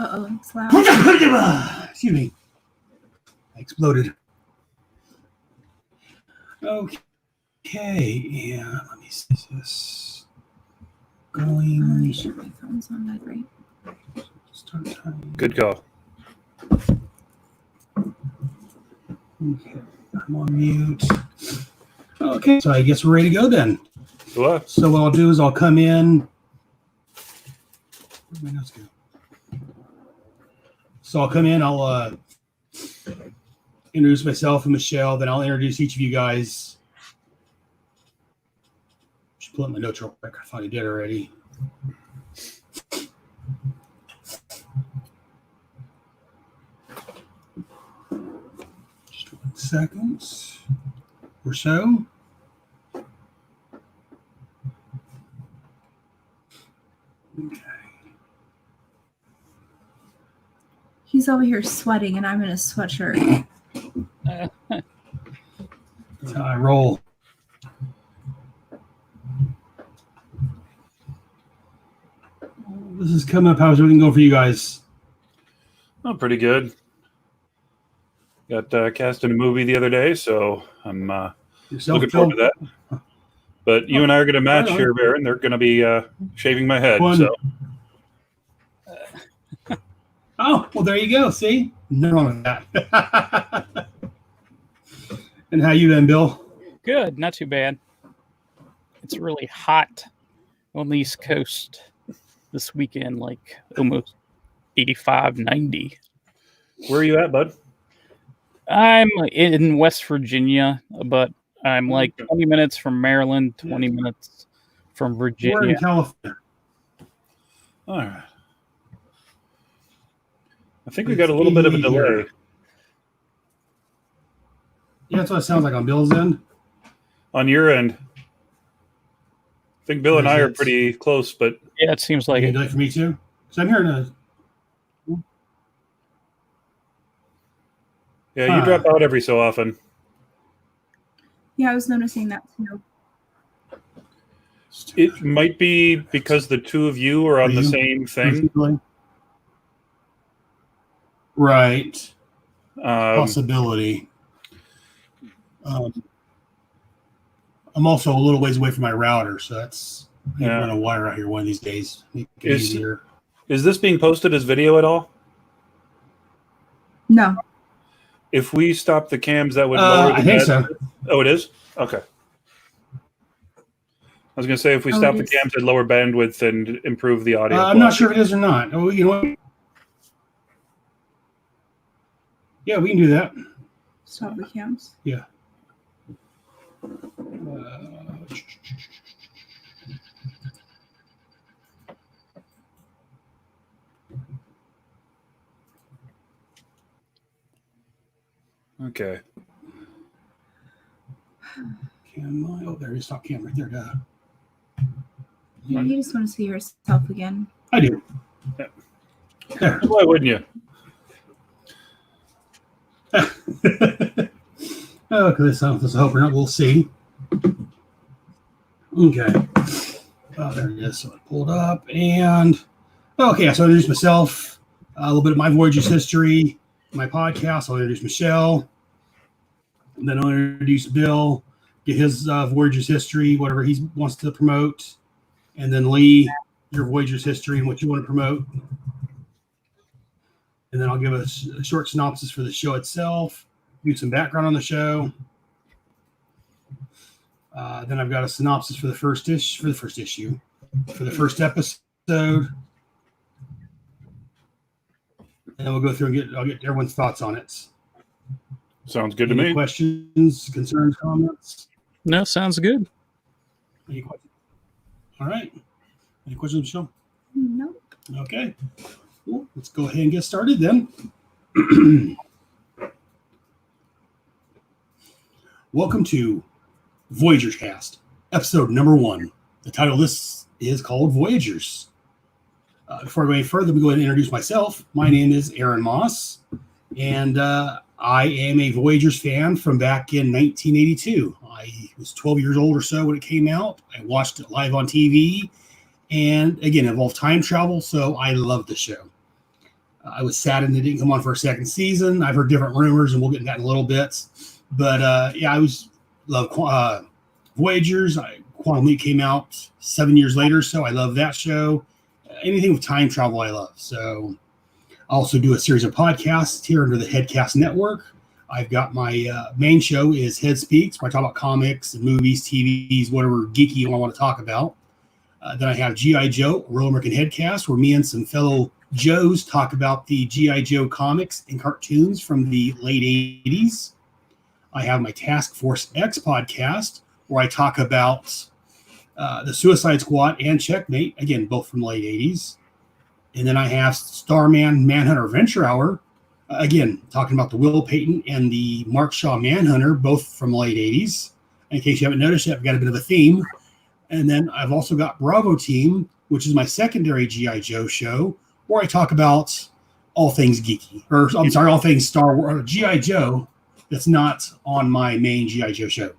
Uh-oh, it's loud. Excuse me. I exploded. Okay, and let me see this. Make sure my phone's on vibrate. Start time. Good call. Okay, I'm on mute. Okay, so I guess we're ready to go then. What? So what I'll do is I'll come in. Where'd my notes go? So I'll come in, I'll introduce myself and Michelle, then I'll introduce each of you guys. Just pull up my notes real quick. I thought I did already. Just 1 second or so. Okay. He's over here sweating, and I'm in a sweatshirt. That's how I roll. This is coming up. How's everything going for you guys? Oh, pretty good. Got cast in a movie the other day, so I'm looking forward to that. But you and I are going to match here, Baron. They're going to be shaving my head. So. Oh, well, there you go. See? No wrong with that. And how you been, Bill? Good. Not too bad. It's really hot on the East Coast this weekend, like almost 85, 90. Where are you at, bud? I'm in West Virginia, but I'm like 20 minutes from Maryland, 20 minutes from Virginia. We're in California. All right. I think we got a little bit of a delay. Yeah, that's what it sounds like on Bill's end. On your end. I think Bill and I are pretty close, but... Yeah, it seems like it. Delay for me too? So I'm hearing a... Yeah, you drop out every so often. Yeah, I was noticing that too. It might be because the two of you are on the same thing. Right. Possibility. I'm also a little ways away from my router, so that's I'm gonna run a wire out here one of these days. Make it easier. Is this being posted as video at all? No. If we stop the cams, that would lower the I think so. Oh, it is? Okay. I was going to say, if we stop the cams, it'd lower bandwidth and improve the audio. I'm not sure if it is or not. Oh, you know what? Yeah, we can do that. Stop the cams? Yeah. Okay. Oh, there is stop cam right there. Yeah, you just want to see yourself again. I do. Yeah. There. Why wouldn't you? Oh, because this hope or not, we'll see. Okay. Oh, there it is. So I pulled up and okay. So I introduced myself, a little bit of my Voyagers history, my podcast. I'll introduce Michelle, and then I'll introduce Bill, get his Voyagers history, whatever he wants to promote, and then Lee, your Voyagers history and what you want to promote. And then I'll give a short synopsis for the show itself, give some background on the show. Then I've got a synopsis for the first issue, for the first episode. And then we'll go through and I'll get everyone's thoughts on it. Sounds good to me. Questions, concerns, comments? No, sounds good. Any questions? All right. Any questions, Michelle? No. Okay. Well, let's go ahead and get started then. Welcome to VoyagersCast, episode number 1. The title of this is called Voyagers. Before I go any further, let me go ahead and introduce myself. My name is Aaron Moss, and I am a Voyagers fan from back in 1982. I was 12 years old or so when it came out. I watched it live on TV, and again, it involved time travel. So I love the show. I was saddened it didn't come on for a second season. I've heard different rumors, and we'll get into that in a little bit. But yeah, I love Voyagers. Quantum Leap came out 7 years later, so I love that show. Anything with time travel, I love. So I also do a series of podcasts here under the Headcast Network. I've got my main show is Head Speaks, where I talk about comics and movies, TVs, whatever geeky I want to talk about. Then I have G.I. Joe, Royal American Headcast, where me and some fellow Joes talk about the G.I. Joe comics and cartoons from the late 80s. I have my Task Force X podcast, where I talk about the Suicide Squad and Checkmate, again, both from the late 80s. And then I have Starman Manhunter Adventure Hour, again, talking about the Will Payton and the Mark Shaw Manhunter, both from the late 80s. In case you haven't noticed yet, I've got a bit of a theme. And then I've also got Bravo Team, which is my secondary G.I. Joe show, where I talk about all things geeky. Or, I'm sorry, all things Star Wars, G.I. Joe, that's not on my main G.I. Joe show.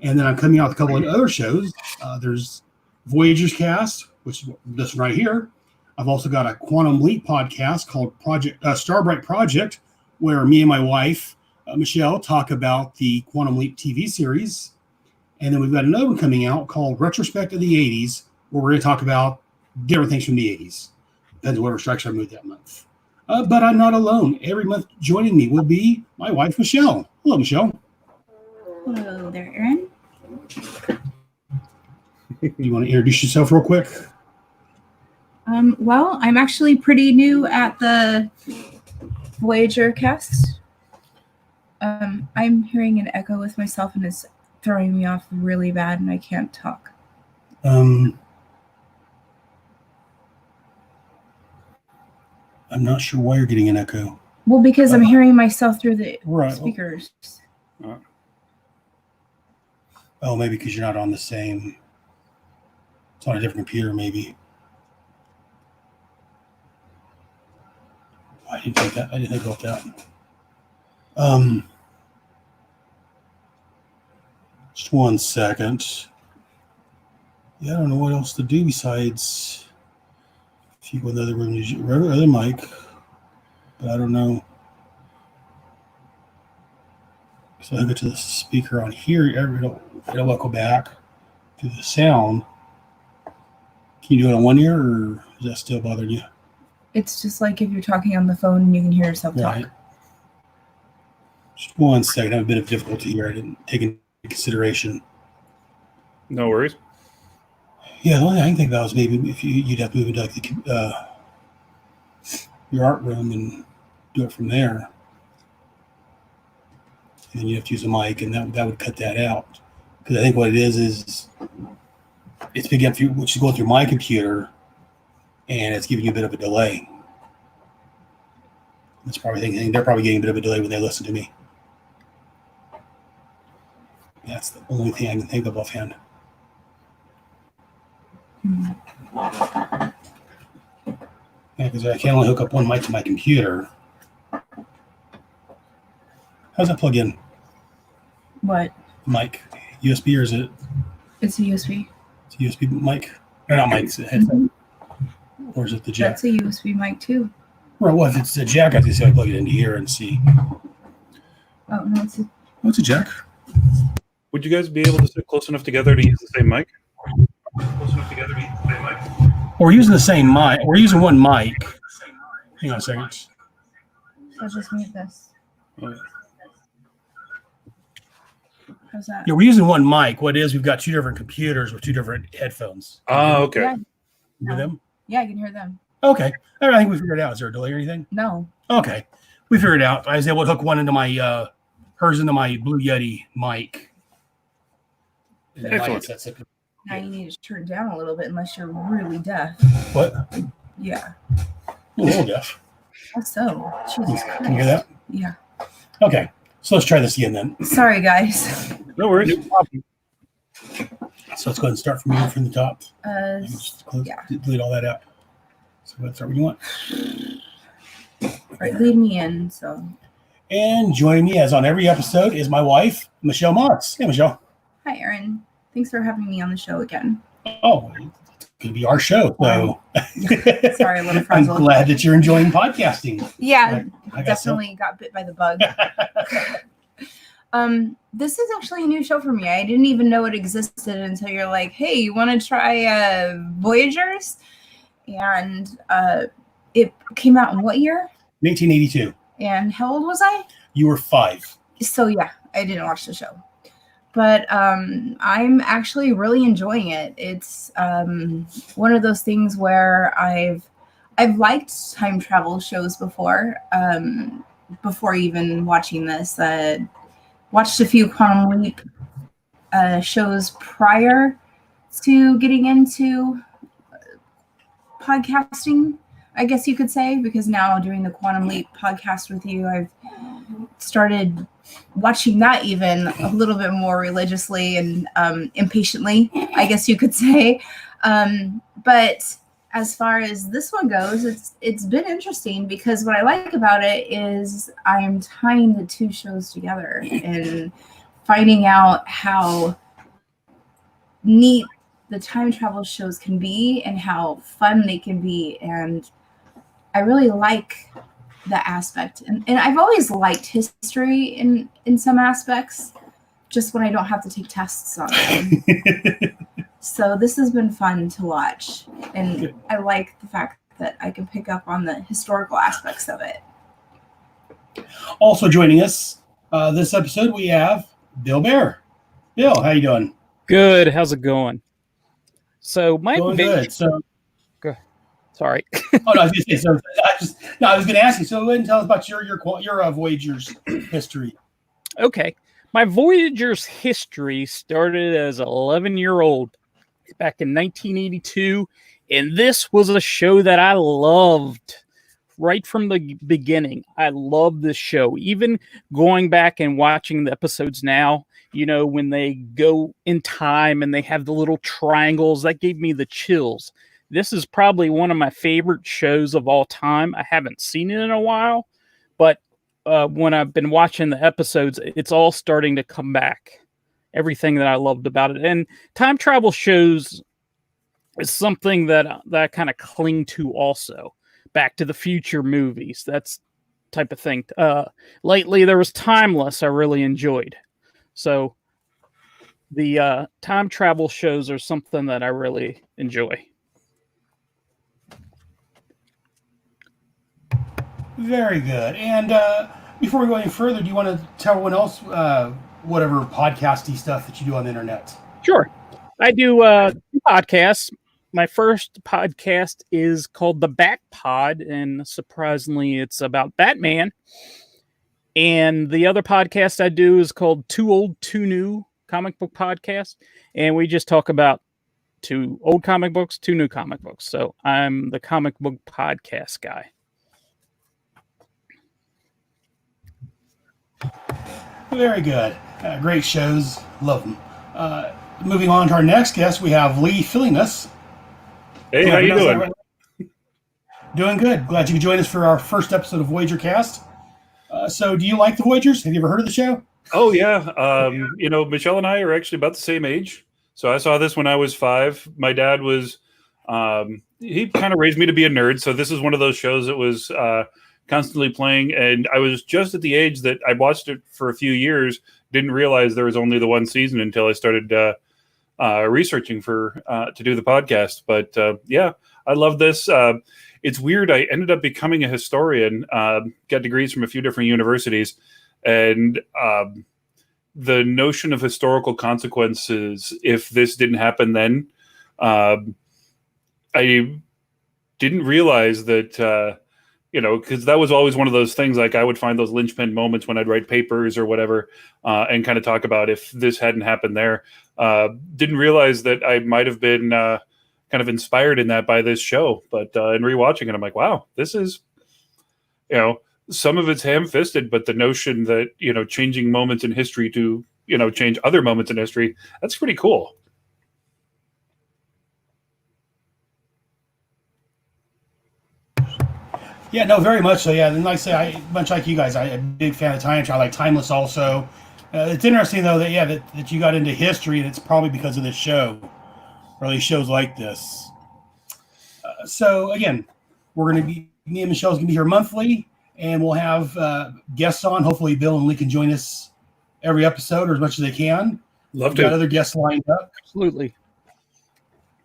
And then I'm coming out with a couple of other shows. There's VoyagersCast, which is this one right here. I've also got a Quantum Leap podcast called Starbright Project, where me and my wife, Michelle, talk about the Quantum Leap TV series. And then we've got another one coming out called Retrospect of the 80s, where we're going to talk about different things from the 80s. Depends on whatever strikes our mood that month. But I'm not alone. Every month joining me will be my wife, Michelle. Hello, Michelle. Hello there, Aaron. You want to introduce yourself real quick? Well, I'm actually pretty new at the VoyagersCast. I'm hearing an echo with myself, and it's throwing me off really bad, and I can't talk. I'm not sure why you're getting an echo. Well, because I'm hearing myself through the speakers. Oh, maybe because you're not on the same. It's on a different computer, maybe. I didn't think that. I didn't think about that. Just 1 second. Yeah, I don't know what else to do besides if you go in the other room, use your other mic. But I don't know. So I go to the speaker on here. It'll echo back to the sound. Can you do it on one ear, or is that still bothering you? It's just like if you're talking on the phone and you can hear yourself Right. talk. Just 1 second. I have a bit of difficulty here. I didn't take into consideration. No worries. Yeah, the only thing I can think about is maybe if you'd have to move into like your art room and do it from there. And then you have to use a mic, and that would cut that out. Because I think what it is it's picking up which is going through my computer, and it's giving you a bit of a delay. That's probably thinking they're probably getting a bit of a delay when they listen to me. That's the only thing I can think of offhand. Yeah, because I can only hook up one mic to my computer. How's that plug in? What? Mic. USB, or is it? It's a USB. It's a USB mic? Or not mic, it's a headphone. Or is it the jack? That's a USB mic too. Well, if it's a jack, I can see I plug it into here and see. Oh, no, it's a... What's a jack? Would you guys be able to sit close enough together to use the same mic? Close enough together to use the same mic? Well, we're using the same mic. We're using one mic. Hang on a second. I'll just mute this. Oh, yeah. How's that? Yeah, we're using one mic. What it is, we've got two different computers with two different headphones. Oh, okay. Yeah. You hear them? Yeah, I can hear them. Okay. All right, I think we figured it out. Is there a delay or anything? No. Okay. We figured it out. I was able to hook one into my, hers into my Blue Yeti mic. And then my Excellent. headset's hooked up. Now you need to turn it down a little bit unless you're really deaf. What? Yeah. A little deaf. How so? Jesus Christ. Can you hear that? Yeah. Okay. So let's try this again then. Sorry, guys. No worries. So let's go ahead and start from here from the top. Yeah. Delete all that out. So let's start when you want. Right, lead me in. So. And joining me, as on every episode, is my wife, Michelle Motz. Hey, Michelle. Hi, Aaron. Thanks for having me on the show again. Oh, could be our show. So Sorry, a little I'm frazzled. glad that you're enjoying podcasting. Yeah, I got definitely got bit by the bug. This is actually a new show for me. I didn't even know it existed until you're like, hey, you want to try Voyagers? And it came out in what year? 1982. And how old was I? You were 5. So yeah, I didn't watch the show. But I'm actually really enjoying it. It's one of those things where I've liked time travel shows before even watching this. Watched a few Quantum Leap shows prior to getting into podcasting, I guess you could say, because now doing the Quantum Leap podcast with you, I've started watching that even a little bit more religiously and impatiently, I guess you could say. But as far as this one goes, it's been interesting because what I like about it is I'm tying the two shows together and finding out how neat the time travel shows can be and how fun they can be. And I really like that aspect. And I've always liked history in some aspects, just when I don't have to take tests on it. So this has been fun to watch. And I like the fact that I can pick up on the historical aspects of it. Also joining us this episode, we have Bill Bear. Bill, how you doing? Good. How's it going? So Doing good. So, sorry. oh no, I was going to say. So I was going to ask you. So go ahead and tell us about your Voyagers history. Okay, my Voyagers history started as an 11-year-old back in 1982, and this was a show that I loved right from the beginning. I love this show. Even going back and watching the episodes now, you know, when they go in time and they have the little triangles, that gave me the chills. This is probably one of my favorite shows of all time. I haven't seen it in a while, but when I've been watching the episodes, it's all starting to come back. Everything that I loved about it. And time travel shows is something that I kind of cling to also. Back to the Future movies, that's type of thing. Lately, there was Timeless I really enjoyed. So the time travel shows are something that I really enjoy. Very good. And before we go any further, do you want to tell everyone else whatever podcasty stuff that you do on the internet? Sure. I do podcasts. My first podcast is called The Bat Pod, and surprisingly, it's about Batman. And the other podcast I do is called Too Old, Too New Comic Book Podcast, and we just talk about 2 old comic books, 2 new comic books. So I'm the comic book podcast guy. Very good. Great shows. Love them. Moving on to our next guest, we have Lee filling us. Hey, how you doing? Right? Doing good. Glad you could join us for our first episode of VoyagersCast. So do you like the Voyagers? Have you ever heard of the show? Oh, yeah. You know, Michelle and I are actually about the same age. So I saw this when I was 5. My dad was, he kind of raised me to be a nerd. So this is one of those shows that was constantly playing. And I was just at the age that I watched it for a few years, didn't realize there was only the one season until I started researching to do the podcast. But yeah, I love this. It's weird. I ended up becoming a historian, got degrees from a few different universities. And the notion of historical consequences, if this didn't happen then, I didn't realize that, you know, because that was always one of those things, like I would find those linchpin moments when I'd write papers or whatever and kind of talk about if this hadn't happened there. Didn't realize that I might have been kind of inspired in that by this show. But in rewatching it, I'm like, wow, this is, you know, some of it's ham-fisted, but the notion that, you know, changing moments in history to, you know, change other moments in history, that's pretty cool. Yeah, no, very much so. Yeah, and like I say, much like you guys, I'm a big fan of time travel. I like Timeless also. It's interesting though that you got into history, and it's probably because of this show, or at least shows like this. So again, me and Michelle's going to be here monthly, and we'll have guests on. Hopefully Bill and Lee can join us every episode or as much as they can. Love We've to. got other guests lined up. Absolutely.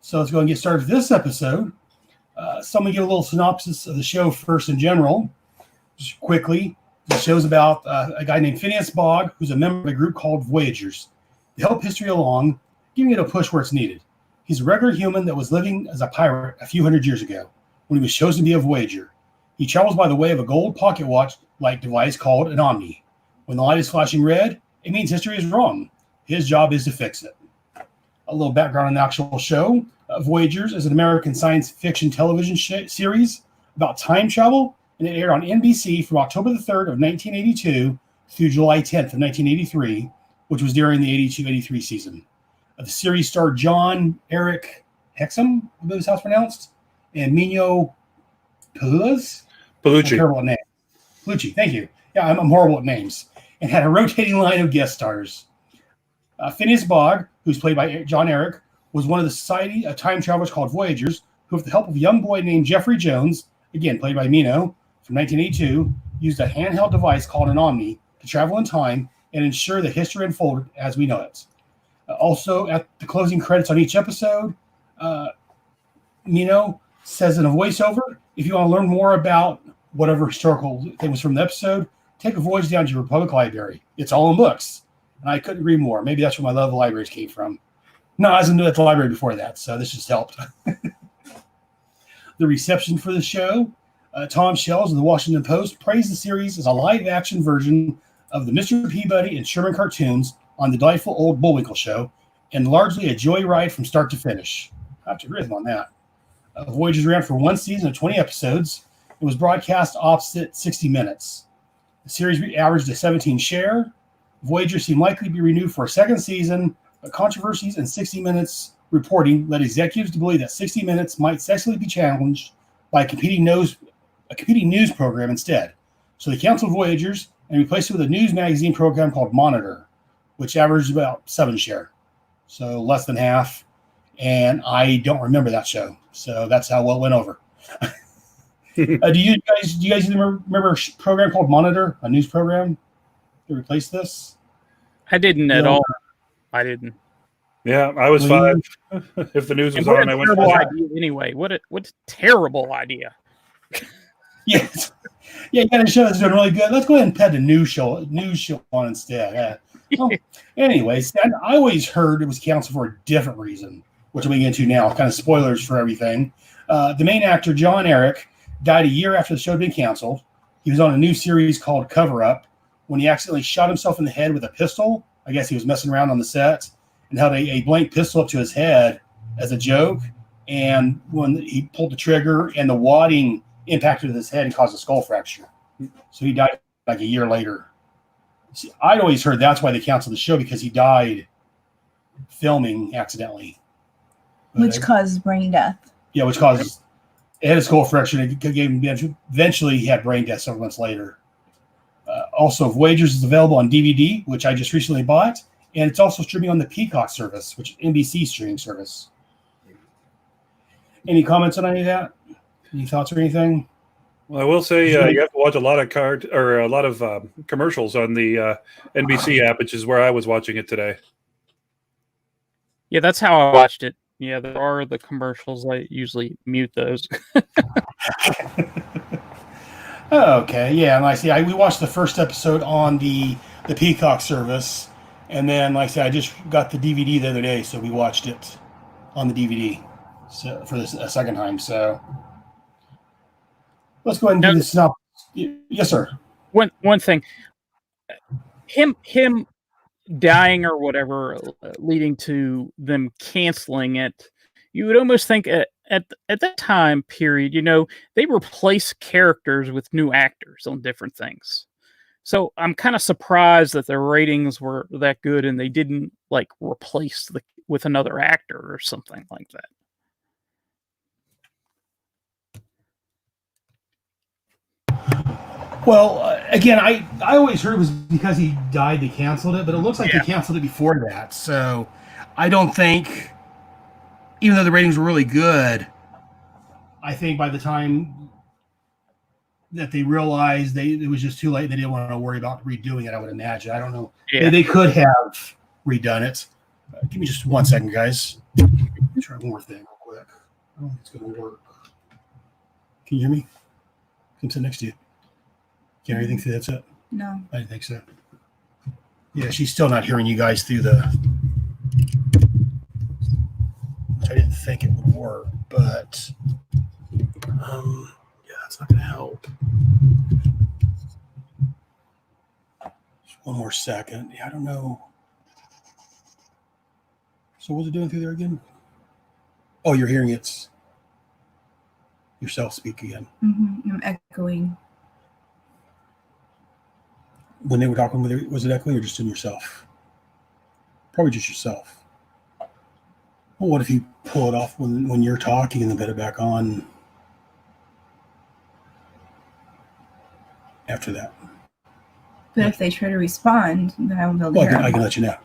So let's go and get started with this episode. So I'm going to give a little synopsis of the show first in general. Just quickly, the show's about a guy named Phineas Bogg, who's a member of a group called Voyagers. To help history along, giving it a push where it's needed. He's a regular human that was living as a pirate a few hundred years ago when he was chosen to be a Voyager. He travels by the way of a gold pocket watch-like device called an Omni. When the light is flashing red, it means history is wrong. His job is to fix it. A little background on the actual show. Voyagers is an American science fiction television series about time travel, and it aired on NBC from October the 3rd of 1982 through July 10th of 1983, which was during the 82-83 season. The series starred John Eric Hexum, I believe is how it's pronounced, and Mino Palucci. Terrible at names. Palucci, thank you. Yeah, I'm horrible at names. And had a rotating line of guest stars. Phineas Bogg, who's played by John Eric, was one of the Society of Time Travelers called Voyagers, who, with the help of a young boy named Jeffrey Jones, again played by Mino, from 1982, used a handheld device called an Omni to travel in time and ensure that history unfolded as we know it. Also, at the closing credits on each episode, Mino says in a voiceover, if you want to learn more about whatever historical thing was from the episode, take a voyage down to your public library. It's all in books. And I couldn't agree more. Maybe that's where my love of libraries came from. No, I was at the library before that, so this just helped. The reception for the show, Tom Shells of the Washington Post praised the series as a live-action version of the Mr. Peabody and Sherman cartoons on the delightful old Bullwinkle show, and largely a joyride from start to finish. I have to agree with him on that. Voyagers ran for one season of 20 episodes. It was broadcast opposite 60 minutes. The series averaged a 17 share. Voyagers seemed likely to be renewed for a second season, but controversies and 60 Minutes reporting led executives to believe that 60 Minutes might sexually be challenged by a competing news program instead. So they canceled Voyagers and replaced it with a news magazine program called Monitor, which averaged about 7 share. So less than half. And I don't remember that show. So that's how well it went over. Do you guys remember a program called Monitor, a news program to replace this? I didn't at all. I didn't. Yeah, I was 5. If the news was on, I went. Terrible idea anyway. What a terrible idea. Yes. Yeah, you got a show that's doing really good. Let's go ahead and put a news show on instead. Well, anyways, I always heard it was canceled for a different reason, which we'll get into now. Kind of spoilers for everything. The main actor, John Eric, died a year after the show had been canceled. He was on a new series called Cover Up when he accidentally shot himself in the head with a pistol. I guess he was messing around on the set and held a blank pistol up to his head as a joke. And when he pulled the trigger and the wadding impacted his head and caused a skull fracture. So he died like a year later. See, I'd always heard that's why they canceled the show, because he died filming accidentally. Which causes brain death. Yeah, which causes it had a skull fracture. And it gave him, eventually, he had brain death several months later. Also, Voyagers is available on DVD, which I just recently bought, and it's also streaming on the Peacock service, which is NBC streaming service. Any comments on any of that? Any thoughts or anything? Well, I will say you have to watch a lot of commercials on the NBC app, which is where I was watching it today. Yeah, that's how I watched it. Yeah, there are the commercials. I usually mute those. Okay, yeah, and like I say, we watched the first episode on the Peacock service, and then, like I said, I just got the DVD the other day, so we watched it on the DVD for this a second time. So let's go ahead and do this now. Yes, sir. One thing, him dying or whatever, leading to them canceling it. You would almost think at that time period, they replace characters with new actors on different things. So I'm kind of surprised that their ratings were that good and they didn't replace with another actor or something like that. Well, again, I always heard it was because he died they canceled it, but it looks like they canceled it before that. So I don't think, even though the ratings were really good, I think by the time that they realized it was just too late, they didn't want to worry about redoing it, I would imagine. I don't know. Yeah. They could have redone it. Give me just 1 second, guys. Try one more thing real quick. I don't think it's going to work. Can you hear me? I'm sitting next to you. Can you hear anything through the headset? No. I didn't think so. Yeah, she's still not hearing you guys through the... Which I didn't think it would work, but... yeah, that's not going to help. Just one more second. Yeah, I don't know. So what's it doing through there again? Oh, you're hearing it's yourself speak again. Mm-hmm. I'm echoing. When they were talking, was it echoing or just in yourself? Probably just yourself. Well, what if you pull it off when you're talking and then put it back on after that? But if they try to respond, then I won't be able to hear I them. can let you know.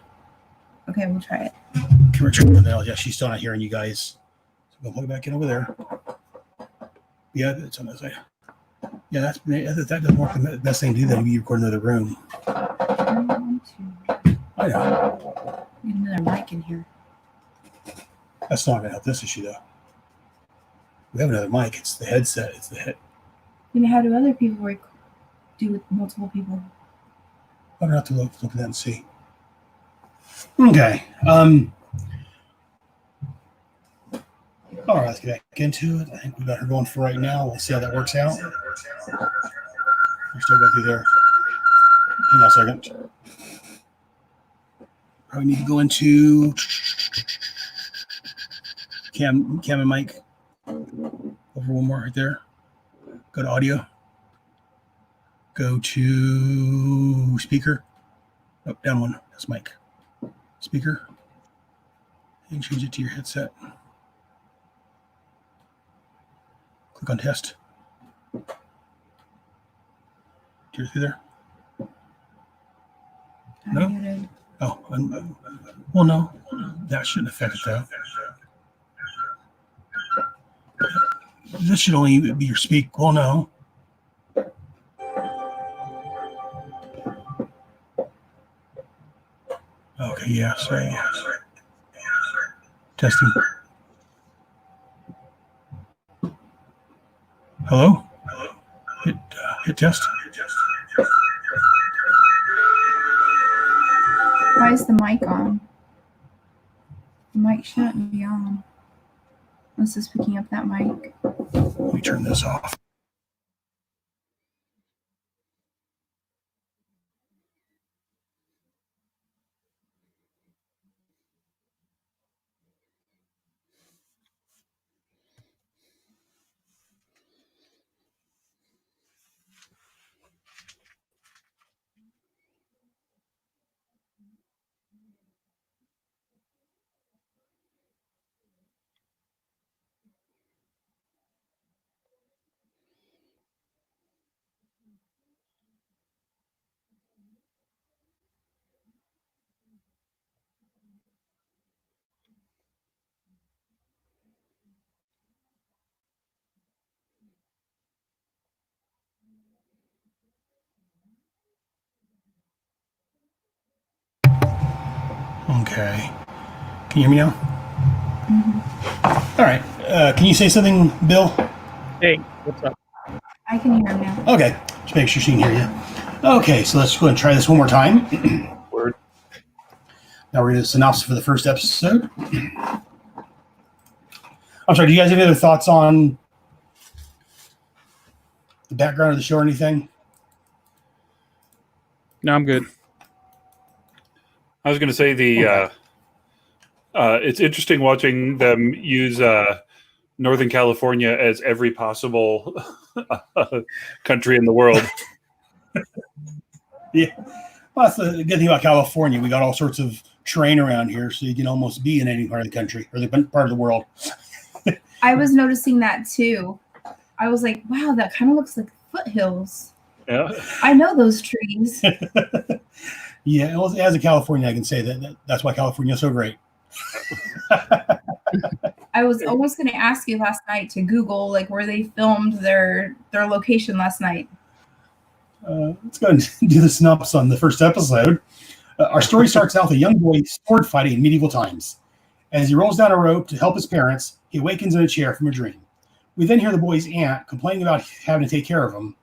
Okay, we'll try it. Can we try that? Yeah, she's still not hearing you guys. So go plug it back in over there. Yeah, it's on that side. Yeah, that doesn't work. The best thing to do then would be record another room. I want I know. to get another mic in here. That's not going to help this issue, though. We have another mic. It's the headset. It's the head. And how do other people do with multiple people? I don't have to look at that and see. Okay. All right, let's get back into it. I think we got her going for right now. We'll see how that works out. We're still going through there. Hang on a second. Probably need to go into cam and mic. Over one more right there. Go to audio. Go to speaker. Oh, down one. That's mic. Speaker. And change it to your headset. Click on test. Do you see there? No? Muted. Oh, well, no. That shouldn't affect it, though. This should only be your speak. Well, no. Okay, yeah, so testing. Hello? Hit test. Why is the mic on? The mic shouldn't be on. Unless it's picking up that mic. Let me turn this off. Okay. Can you hear me now? Mm-hmm. All right. Can you say something, Bill? Hey, what's up? I can hear him now. Okay. Just make sure she can hear you. Okay, so let's go ahead and try this one more time. Word. Now we're going to do a synopsis for the first episode. I'm sorry, do you guys have any other thoughts on the background of the show or anything? No, I'm good. I was going to say it's interesting watching them use Northern California as every possible country in the world. Yeah. Well, that's the good thing about California. We got all sorts of terrain around here, so you can almost be in any part of the country or the part of the world. I was noticing that too. I was like, wow, that kind of looks like foothills. Yeah. I know those trees. Yeah, well, as a Californian, I can say that's why California is so great. I was almost going to ask you last night to Google like where they filmed their location last night. Let's go and do the synopsis on the first episode. Our story starts out with a young boy sword fighting in medieval times. As he rolls down a rope to help his parents, he awakens in a chair from a dream. We then hear the boy's aunt complaining about having to take care of him,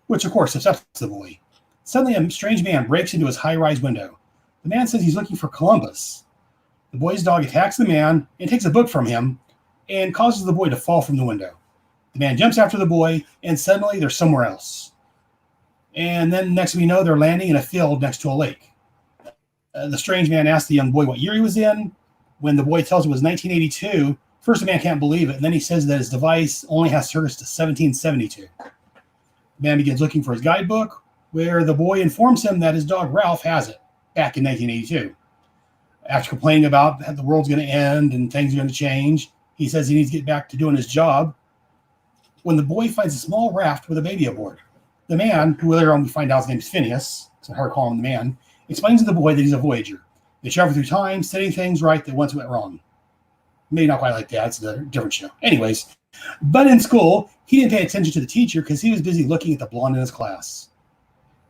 which of course upsets the boy. Suddenly, a strange man breaks into his high-rise window. The man says he's looking for Columbus. The boy's dog attacks the man and takes a book from him and causes the boy to fall from the window. The man jumps after the boy, and suddenly they're somewhere else. And then next we know, they're landing in a field next to a lake. The strange man asks the young boy what year he was in. When the boy tells him it was 1982, first the man can't believe it, and then he says that his device only has service to 1772. The man begins looking for his guidebook, where the boy informs him that his dog Ralph has it back in 1982. After complaining about that the world's going to end and things are going to change, he says he needs to get back to doing his job. When the boy finds a small raft with a baby aboard, the man, who later on we find out his name is Phineas, so hard to call him the man, explains to the boy that he's a Voyager. They travel through time, setting things right that once went wrong. Maybe not quite like that. It's a different show. Anyways, but in school, he didn't pay attention to the teacher because he was busy looking at the blonde in his class.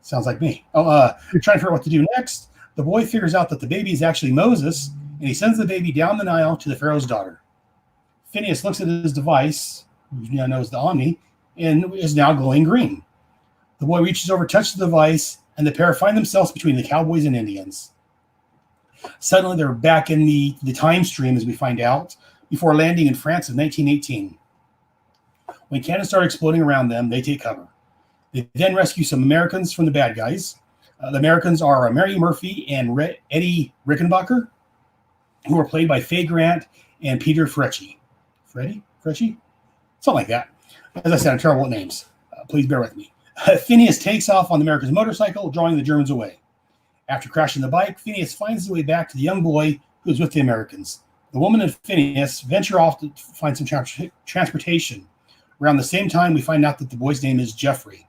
Sounds like me. Trying to figure out what to do next. The boy figures out that the baby is actually Moses, and he sends the baby down the Nile to the Pharaoh's daughter. Phineas looks at his device, which now knows the Omni, and is now glowing green. The boy reaches over, touches the device, and the pair find themselves between the cowboys and Indians. Suddenly, they're back in the time stream, as we find out, before landing in France in 1918. When cannons start exploding around them, they take cover. They then rescue some Americans from the bad guys. The Americans are Mary Murphy and Eddie Rickenbacker, who are played by Faye Grant and Peter Frecci. Frecci? Something like that. As I said, I'm terrible at names. Please bear with me. Phineas takes off on the American's motorcycle, drawing the Germans away. After crashing the bike, Phineas finds his way back to the young boy who is with the Americans. The woman and Phineas venture off to find some transportation. Around the same time, we find out that the boy's name is Jeffrey.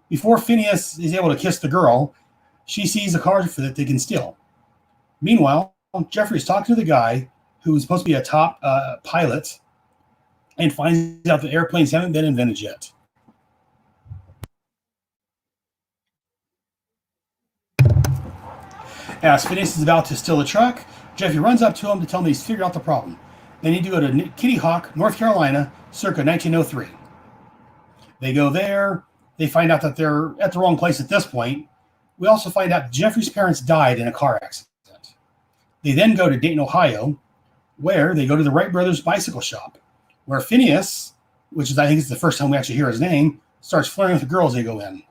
Before Phineas is able to kiss the girl, she sees a car that they can steal. Meanwhile, Jeffrey is talking to the guy who is supposed to be a top pilot and finds out that airplanes haven't been invented yet. As Phineas is about to steal the truck, Jeffrey runs up to him to tell him he's figured out the problem. They need to go to Kitty Hawk, North Carolina, circa 1903. They go there. They find out that they're at the wrong place at this point. We also find out Jeffrey's parents died in a car accident. They then go to Dayton, Ohio, where they go to the Wright Brothers bicycle shop, where Phineas, which is I think is the first time we actually hear his name, starts flirting with the girls they go in.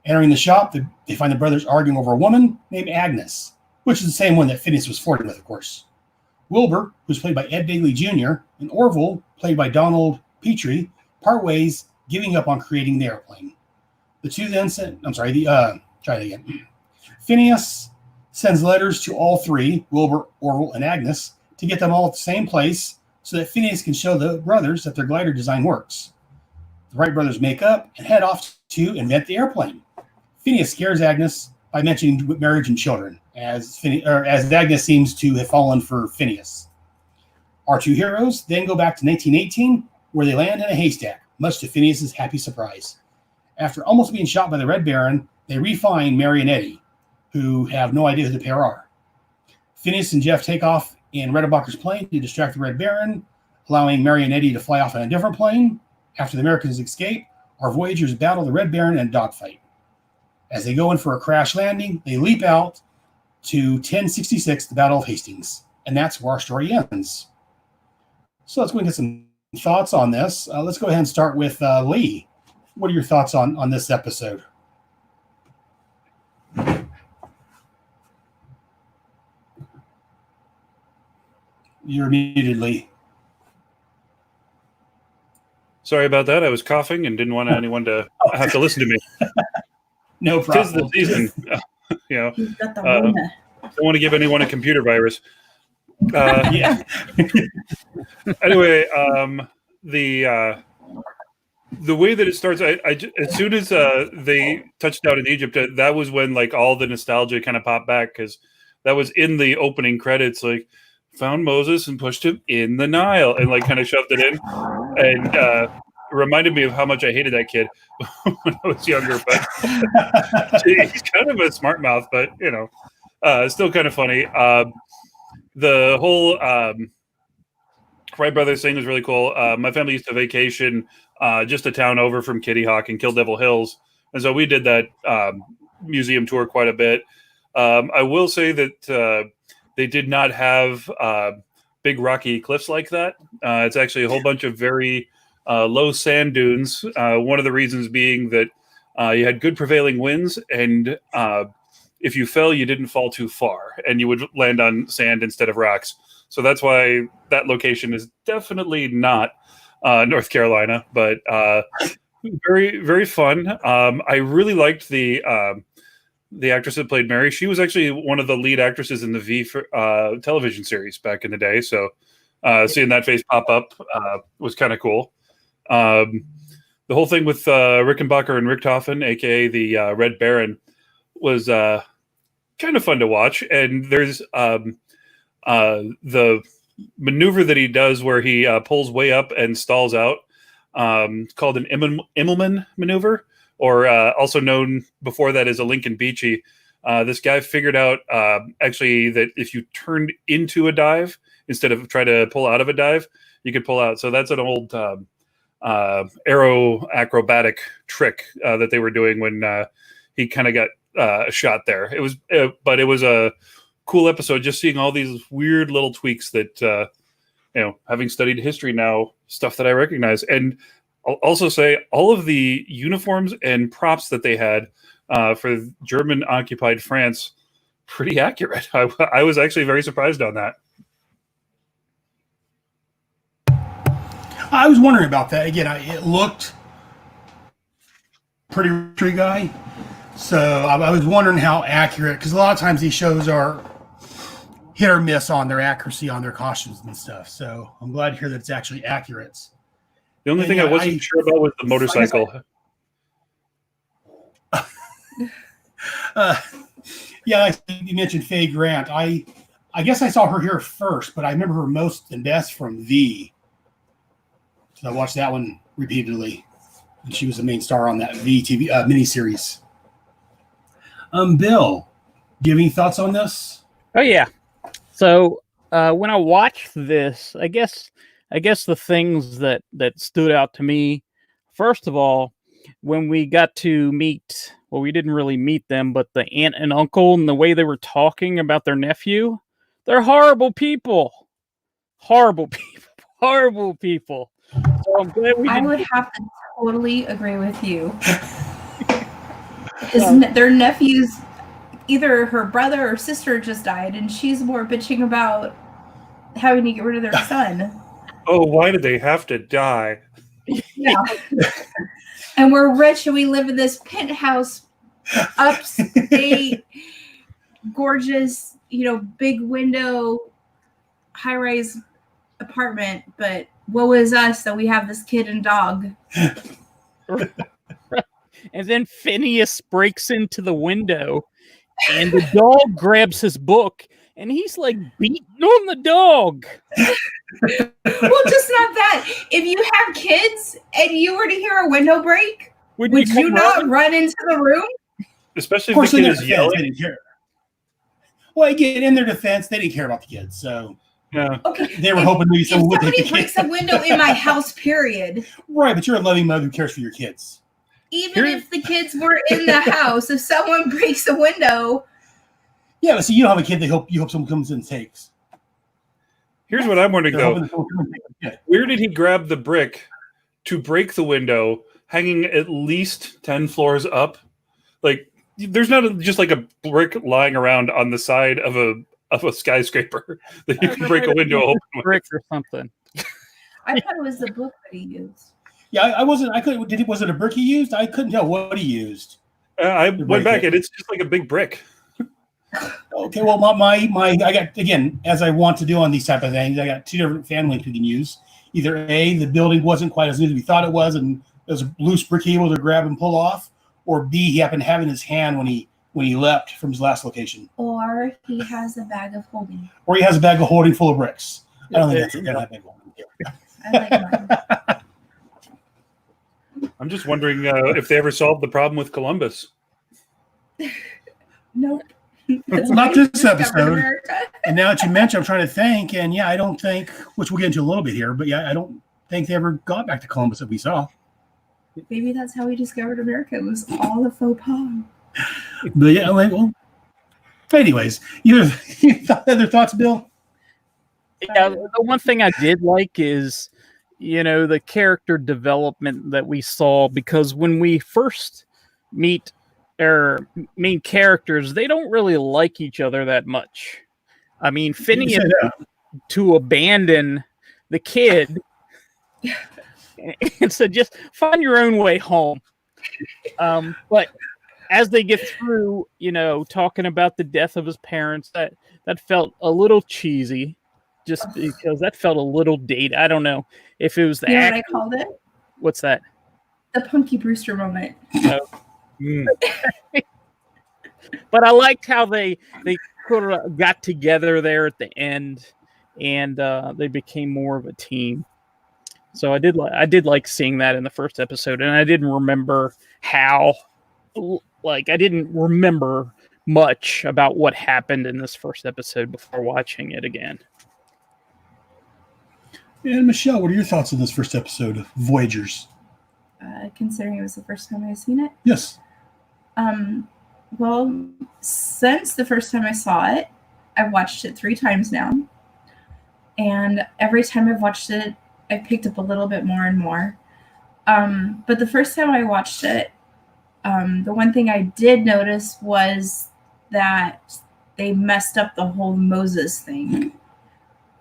Entering the shop, they find the brothers arguing over a woman named Agnes, which is the same one that Phineas was flirting with, of course. Wilbur, who's played by Ed Begley Jr., and Orville, played by Donald Petrie, part ways, giving up on creating the airplane. The two then try it again. Phineas sends letters to all three, Wilbur, Orville, and Agnes, to get them all at the same place so that Phineas can show the brothers that their glider design works. The Wright brothers make up and head off to invent the airplane. Phineas scares Agnes by mentioning marriage and children, as Agnes seems to have fallen for Phineas. Our two heroes then go back to 1918, where they land in a haystack, much to Phineas's happy surprise. After almost being shot by the Red Baron, they re-find Mary and Eddie, who have no idea who the pair are. Phineas and Jeff take off in Redenbacher's plane to distract the Red Baron, allowing Mary and Eddie to fly off in a different plane. After the Americans escape, our Voyagers battle the Red Baron in a dogfight. As they go in for a crash landing, they leap out to 1066, the Battle of Hastings. And that's where our story ends. So let's go and get some thoughts on this. Let's go ahead and start with Lee. What are your thoughts on this episode? You're muted, Lee. Sorry about that. I was coughing and didn't want anyone to have to listen to me. No problem. 'Tis the season. You've got the Rona. Don't want to give anyone a computer virus. Yeah. Anyway, the way that it starts, as soon as they touched down in Egypt, that was when like all the nostalgia kind of popped back, because that was in the opening credits. Like found Moses and pushed him in the Nile and like kind of shoved it in. And it reminded me of how much I hated that kid when I was younger. But he's kind of a smart mouth, but still kind of funny. The whole Wright Brothers thing was really cool. My family used to vacation just a town over from Kitty Hawk and Kill Devil Hills. And so we did that museum tour quite a bit. I will say that they did not have big rocky cliffs like that. It's actually a whole bunch of very low sand dunes. One of the reasons being that you had good prevailing winds, and if you fell, you didn't fall too far, and you would land on sand instead of rocks. So that's why that location is definitely not North Carolina, but very, very fun. I really liked the actress that played Mary. She was actually one of the lead actresses in the V television series back in the day. So seeing that face pop up was kind of cool. The whole thing with Rickenbacker and Richthofen, aka the Red Baron, was kind of fun to watch. And there's the maneuver that he does where he pulls way up and stalls out. It's called an Immelman maneuver, or also known before that as a Lincoln Beachy. This guy figured out actually that if you turned into a dive instead of try to pull out of a dive, you could pull out. So that's an old aero acrobatic trick that they were doing when he kind of got shot there. It was a cool episode, just seeing all these weird little tweaks that having studied history now, stuff that I recognize. And I'll also say all of the uniforms and props that they had for German occupied France, pretty accurate. I was actually very surprised on that. I was wondering about that. Again, it looked pretty tree guy. So I was wondering how accurate, because a lot of times these shows are hit or miss on their accuracy on their costumes and stuff. So I'm glad to hear that it's actually accurate. The only thing I wasn't sure about was the motorcycle. Yeah, you mentioned Faye Grant. I guess I saw her here first, but I remember her most and best from V. So I watched that one repeatedly. And she was the main star on that V TV miniseries. Bill, do you have any thoughts on this? Oh yeah. So when I watched this, I guess the things that stood out to me, first of all, when we got to meet, well, we didn't really meet them, but the aunt and uncle and the way they were talking about their nephew, they're horrible people. Horrible people. Horrible people. So I'm glad we didn't. I would have to totally agree with you. Their nephew's, either her brother or sister just died, and she's more bitching about having to get rid of their son. Oh, why did they have to die? Yeah. And we're rich and we live in this penthouse, upstate, gorgeous, big window, high-rise apartment, but woe is us that we have this kid and dog. And then Phineas breaks into the window and the dog grabs his book and he's like beating on the dog. Well, just not that. If you have kids and you were to hear a window break, would you not run into the room? Especially if the kid is yelling. They didn't care. Well, again, in their defense, they didn't care about the kids, so yeah. Okay. They were hoping maybe someone would take the breaks a window in my house, period. Right, but you're a loving mother who cares for your kids. Even if the kids were in the house, if someone breaks a window. Yeah, but see, you don't have a kid. You hope someone comes and takes. Here's what I'm wondering, though. Where did he grab the brick to break the window, hanging at least 10 floors up? Like, there's not just like a brick lying around on the side of a skyscraper that you can break a window open with. Brick or something. I thought it was the book that he used. Yeah, I wasn't. I couldn't. Was it a brick he used? I couldn't tell what he used. I went back and it's just like a big brick. Okay, well, my I got, again, as I want to do on these type of things, I got two different fan links we can use. Either A, the building wasn't quite as new as we thought it was, and there's a loose brick he able to grab and pull off, or B, he happened to have in his hand when he when he leapt from his last location. Or he has a bag of holding. Or he has a bag of holding full of bricks. I don't think that's it. That big one. I like mine. I'm just wondering if they ever solved the problem with Columbus. Nope. Not this episode. America. And now that you mention, I'm trying to think, and yeah, I don't think, which we'll get into a little bit here, but yeah, I don't think they ever got back to Columbus that we saw. Maybe that's how we discovered America. It was all a faux pas. But yeah, well, anyways, you other thoughts, Bill? Yeah, the one thing I did like is, the character development that we saw, because when we first meet our main characters, they don't really like each other that much. I mean, Phineas to abandon the kid and said, just find your own way home. But as they get through, talking about the death of his parents, that felt a little cheesy, just because that felt a little dated. I don't know if it was the what I called it? What's that? The Punky Brewster moment. But I liked how they sort of got together there at the end, and they became more of a team. So I did like seeing that in the first episode, and I didn't remember how. I didn't remember much about what happened in this first episode before watching it again. And Michelle, what are your thoughts on this first episode of Voyagers? Considering it was the first time I've seen it. Yes. Well, since the first time I saw it, I've watched it 3 times now. And every time I've watched it, I've picked up a little bit more and more. But the first time I watched it, the one thing I did notice was that they messed up the whole Moses thing,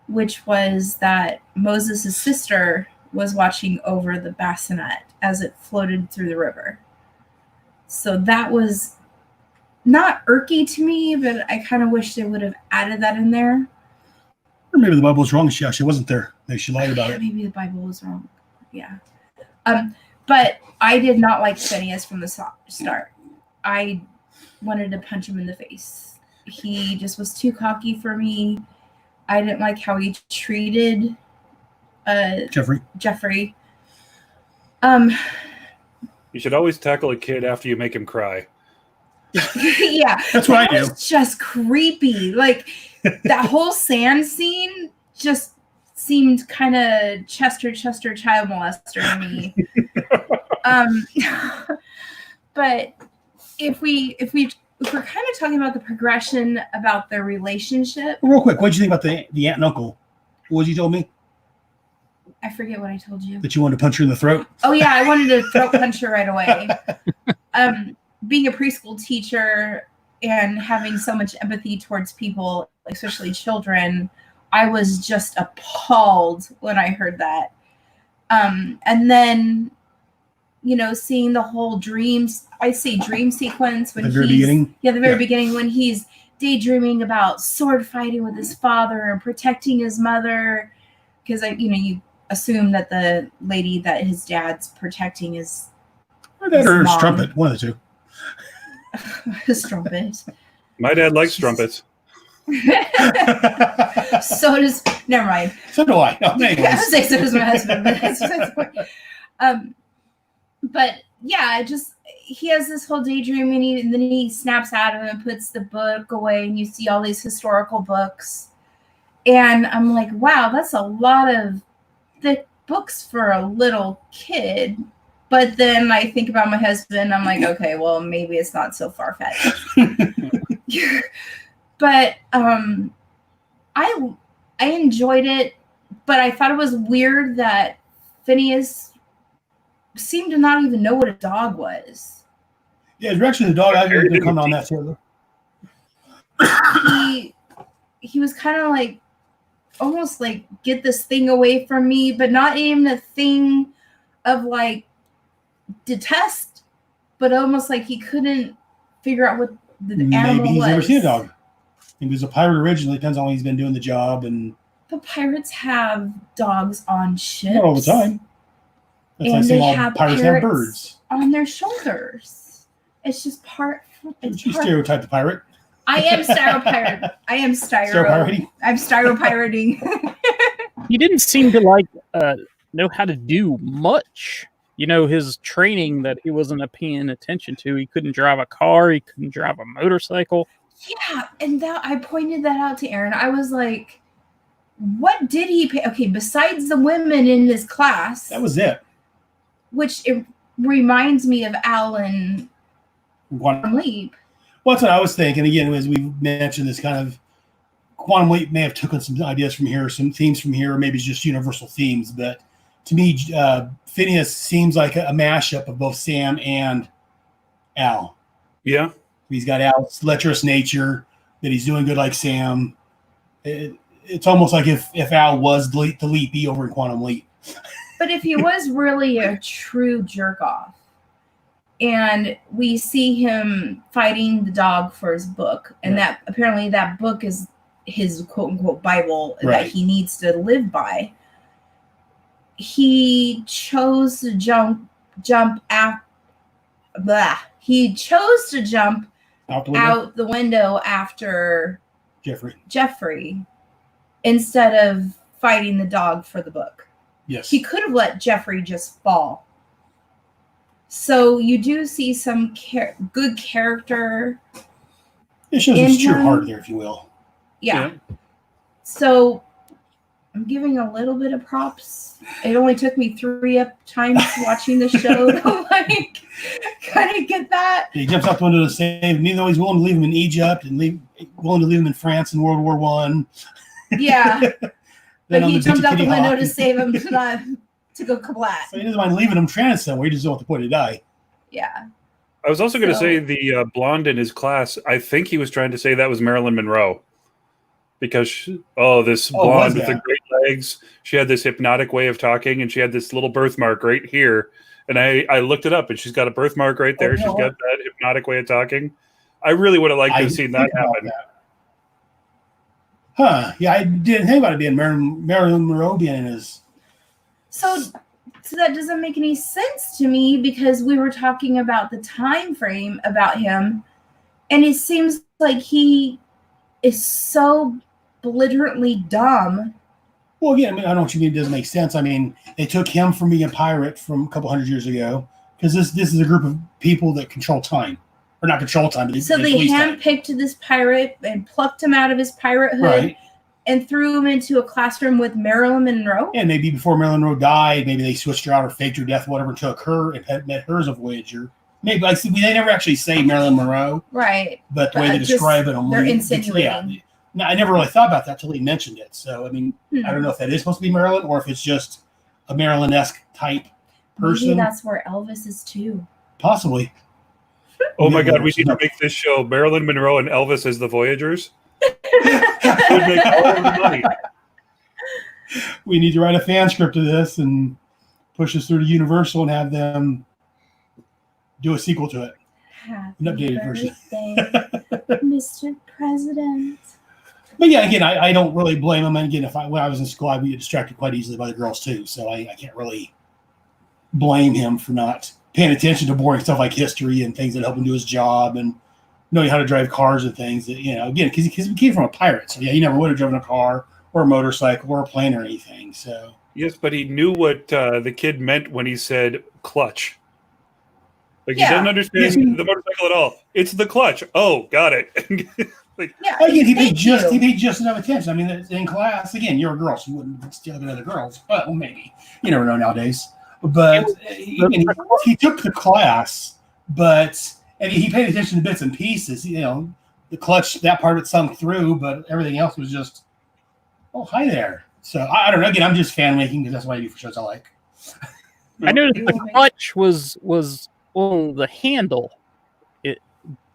which was that Moses' sister was watching over the bassinet as it floated through the river. So that was not irky to me, but I kind of wish they would have added that in there. Or maybe the Bible was wrong. She actually wasn't there. Maybe she lied about it. Maybe the Bible was wrong. Yeah. But I did not like Phineas from the start. I wanted to punch him in the face. He just was too cocky for me. I didn't like how he treated Jeffrey. You should always tackle a kid after you make him cry. Yeah. That's what I do. It was just creepy. Like, that whole sand scene just seemed kind of Chester child molester to me. But if we're kind of talking about the progression about their relationship. Real quick, what did you think about the aunt and uncle? What you told me? I forget what I told you. That you wanted to punch her in the throat? Oh, yeah, I wanted to throat punch her right away. Being a preschool teacher and having so much empathy towards people, especially children, I was just appalled when I heard that. And then, seeing the whole dream sequence when the very beginning? Yeah, the very beginning when he's daydreaming about sword fighting with his father and protecting his mother. Because, you assume that the lady that his dad's protecting is Or his trumpet, one of the two. his trumpet. My dad likes trumpets. So does, never mind. So do I. No, anyways. I was say so does my husband, but that's the point. But yeah, he has this whole daydream, and then he snaps out of it and puts the book away, and you see all these historical books. And I'm like, wow, that's a lot of thick books for a little kid. But then I think about my husband, I'm like, okay, well, maybe it's not so far-fetched. But I enjoyed it, but I thought it was weird that Phineas seemed to not even know what a dog was. Yeah, direction of the dog, I didn't come on that too. He was kind of like, almost like, get this thing away from me, but not even a thing of like detest, but almost like he couldn't figure out what the animal Maybe he's was. never seen a dog. He was a pirate originally. Depends on when he's been doing the job. And But pirates have dogs on ships. not all the time. That's And like they saying all have pirates have birds. on their shoulders. It's just part. It's You part. stereotype the pirate. I am styropirate. I am Styropirating? I'm styropirating. He didn't seem to know how to do much. His training that he wasn't paying attention to. He couldn't drive a car. He couldn't drive a motorcycle. Yeah, and that I pointed that out to Aaron. I was like, what did he pay? Okay, besides the women in his class. That was it. Which it reminds me of Alan Quantum Leap. Well, that's what I was thinking. Again, as we mentioned, this kind of Quantum Leap may have taken some ideas from here, some themes from here, maybe it's just universal themes. But to me, Phineas seems like a mashup of both Sam and Al. Yeah. He's got Al's lecherous nature, that he's doing good like Sam. It's almost like if Al was the Leapy over in Quantum Leap. But if he was really a true jerk off, and we see him fighting the dog for his book, and that apparently that book is his quote unquote Bible that he needs to live by. He chose to jump out. He chose to jump out the window after Jeffrey instead of fighting the dog for the book. Yes. He could have let Jeffrey just fall. So you do see some good character. It shows his true heart there, if you will. Yeah. So I'm giving a little bit of props. It only took me 3 times watching the show to kind of get that. He jumps out the window to save him, even though he's willing to leave him in Egypt and willing to leave him in France in World War I. Yeah. But he jumped out the window to save him to go kablat. So he doesn't mind leaving him stranded somewhere. He just doesn't want the boy to die. Yeah. I was also going to say the blonde in his class, I think he was trying to say that was Marilyn Monroe. Because, this blonde with the great legs, she had this hypnotic way of talking, and she had this little birthmark right here. And I looked it up, and she's got a birthmark right there. She's got that hypnotic way of talking. I really would have liked to have seen that happen. Huh. Yeah, I didn't think about it being Marilyn Monroe being in his... So that doesn't make any sense to me, because we were talking about the time frame about him, and it seems like he is so belligerently dumb. Well, again, I don't know what you mean. It doesn't make sense. I mean, they took him from being a pirate from a couple hundred years ago, because this is a group of people that control time. Or not control time, but so they handpicked this pirate and plucked him out of his piratehood and threw him into a classroom with Marilyn Monroe. Yeah, maybe before Marilyn Monroe died, maybe they switched her out or faked her death, whatever, and took her and met her as a Voyager. Maybe they never actually say Marilyn Monroe, right? But the way they describe it, they're insinuating. Yeah, no, I never really thought about that till he mentioned it. So I mean, I don't know if that is supposed to be Marilyn or if it's just a Marilyn-esque type person. Maybe that's where Elvis is too. Possibly. Oh my God, we need to make this show Marilyn Monroe and Elvis as the Voyagers. It would make all the money. We need to write a fan script of this and push this through to Universal and have them do a sequel to it. Happy an updated version. Mr. President. But yeah, again, I don't really blame him. And again, when I was in school, I would get distracted quite easily by the girls too. So I can't really blame him for not paying attention to boring stuff like history and things that help him do his job and knowing how to drive cars and things that, again, because he came from a pirate. So yeah, he never would have driven a car or a motorcycle or a plane or anything. So yes, but he knew what the kid meant when he said clutch. Like he doesn't understand the motorcycle at all. It's the clutch. Oh, got it. Again, he paid just enough attention. I mean, in class, again, you're a girl, so you wouldn't steal with other girls. Well, maybe. You never know nowadays. But he took the class, and he paid attention to bits and pieces. The clutch, that part of it sunk through, but everything else was just, oh, hi there. So I don't know. Again, I'm just fan making because that's what I do for shows I like. I noticed the clutch was on the handle.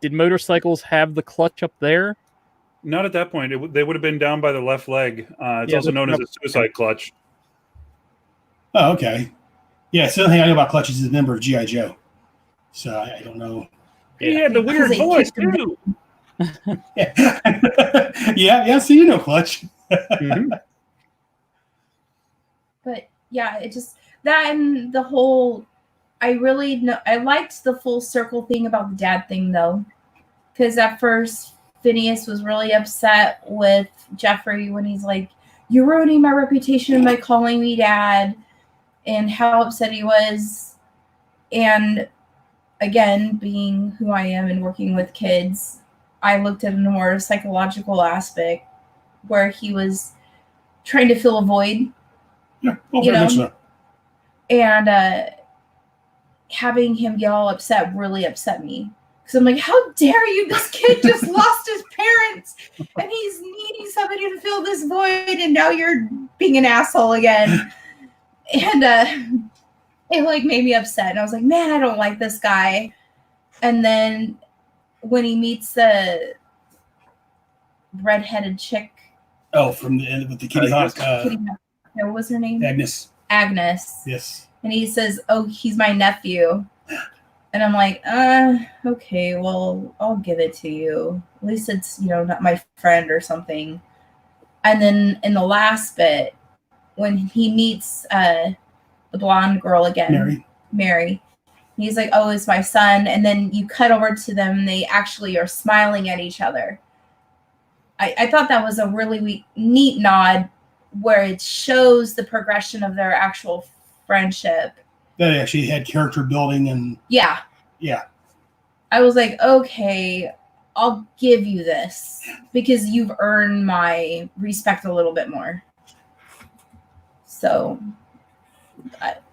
Did motorcycles have the clutch up there? Not at that point. They would have been down by the left leg. It's also known as a suicide clutch. Oh, okay. Yeah, so the thing I know about clutches is a member of G.I. Joe. So I don't know. He had the weird voice, too. yeah, so you know Clutch. Mm-hmm. But yeah, it just, that and the whole I really know. I liked the full circle thing about the dad thing, though, because at first Phineas was really upset with Jeffrey when he's like, "You're ruining my reputation by calling me dad," and how upset he was. And again, being who I am and working with kids, I looked at a more psychological aspect where he was trying to fill a void, Yeah, you know, so. and having him get all upset really upset me. Because I'm like, how dare you? This kid just lost his parents and he's needing somebody to fill this void, and now you're being an asshole again. And it like made me upset. And I was like, man, I don't like this guy. And then when he meets the redheaded chick. Oh, from with the Kitty Hawk. What was her name? Agnes. Yes. And he says, oh, he's my nephew. And I'm like, okay, well, I'll give it to you. At least it's, not my friend or something. And then in the last bit, when he meets the blonde girl again, Mary, he's like, oh, it's my son. And then you cut over to them. They actually are smiling at each other. I thought that was a really neat nod where it shows the progression of their actual friendship. That actually had character building and... Yeah. I was like, okay, I'll give you this because you've earned my respect a little bit more. So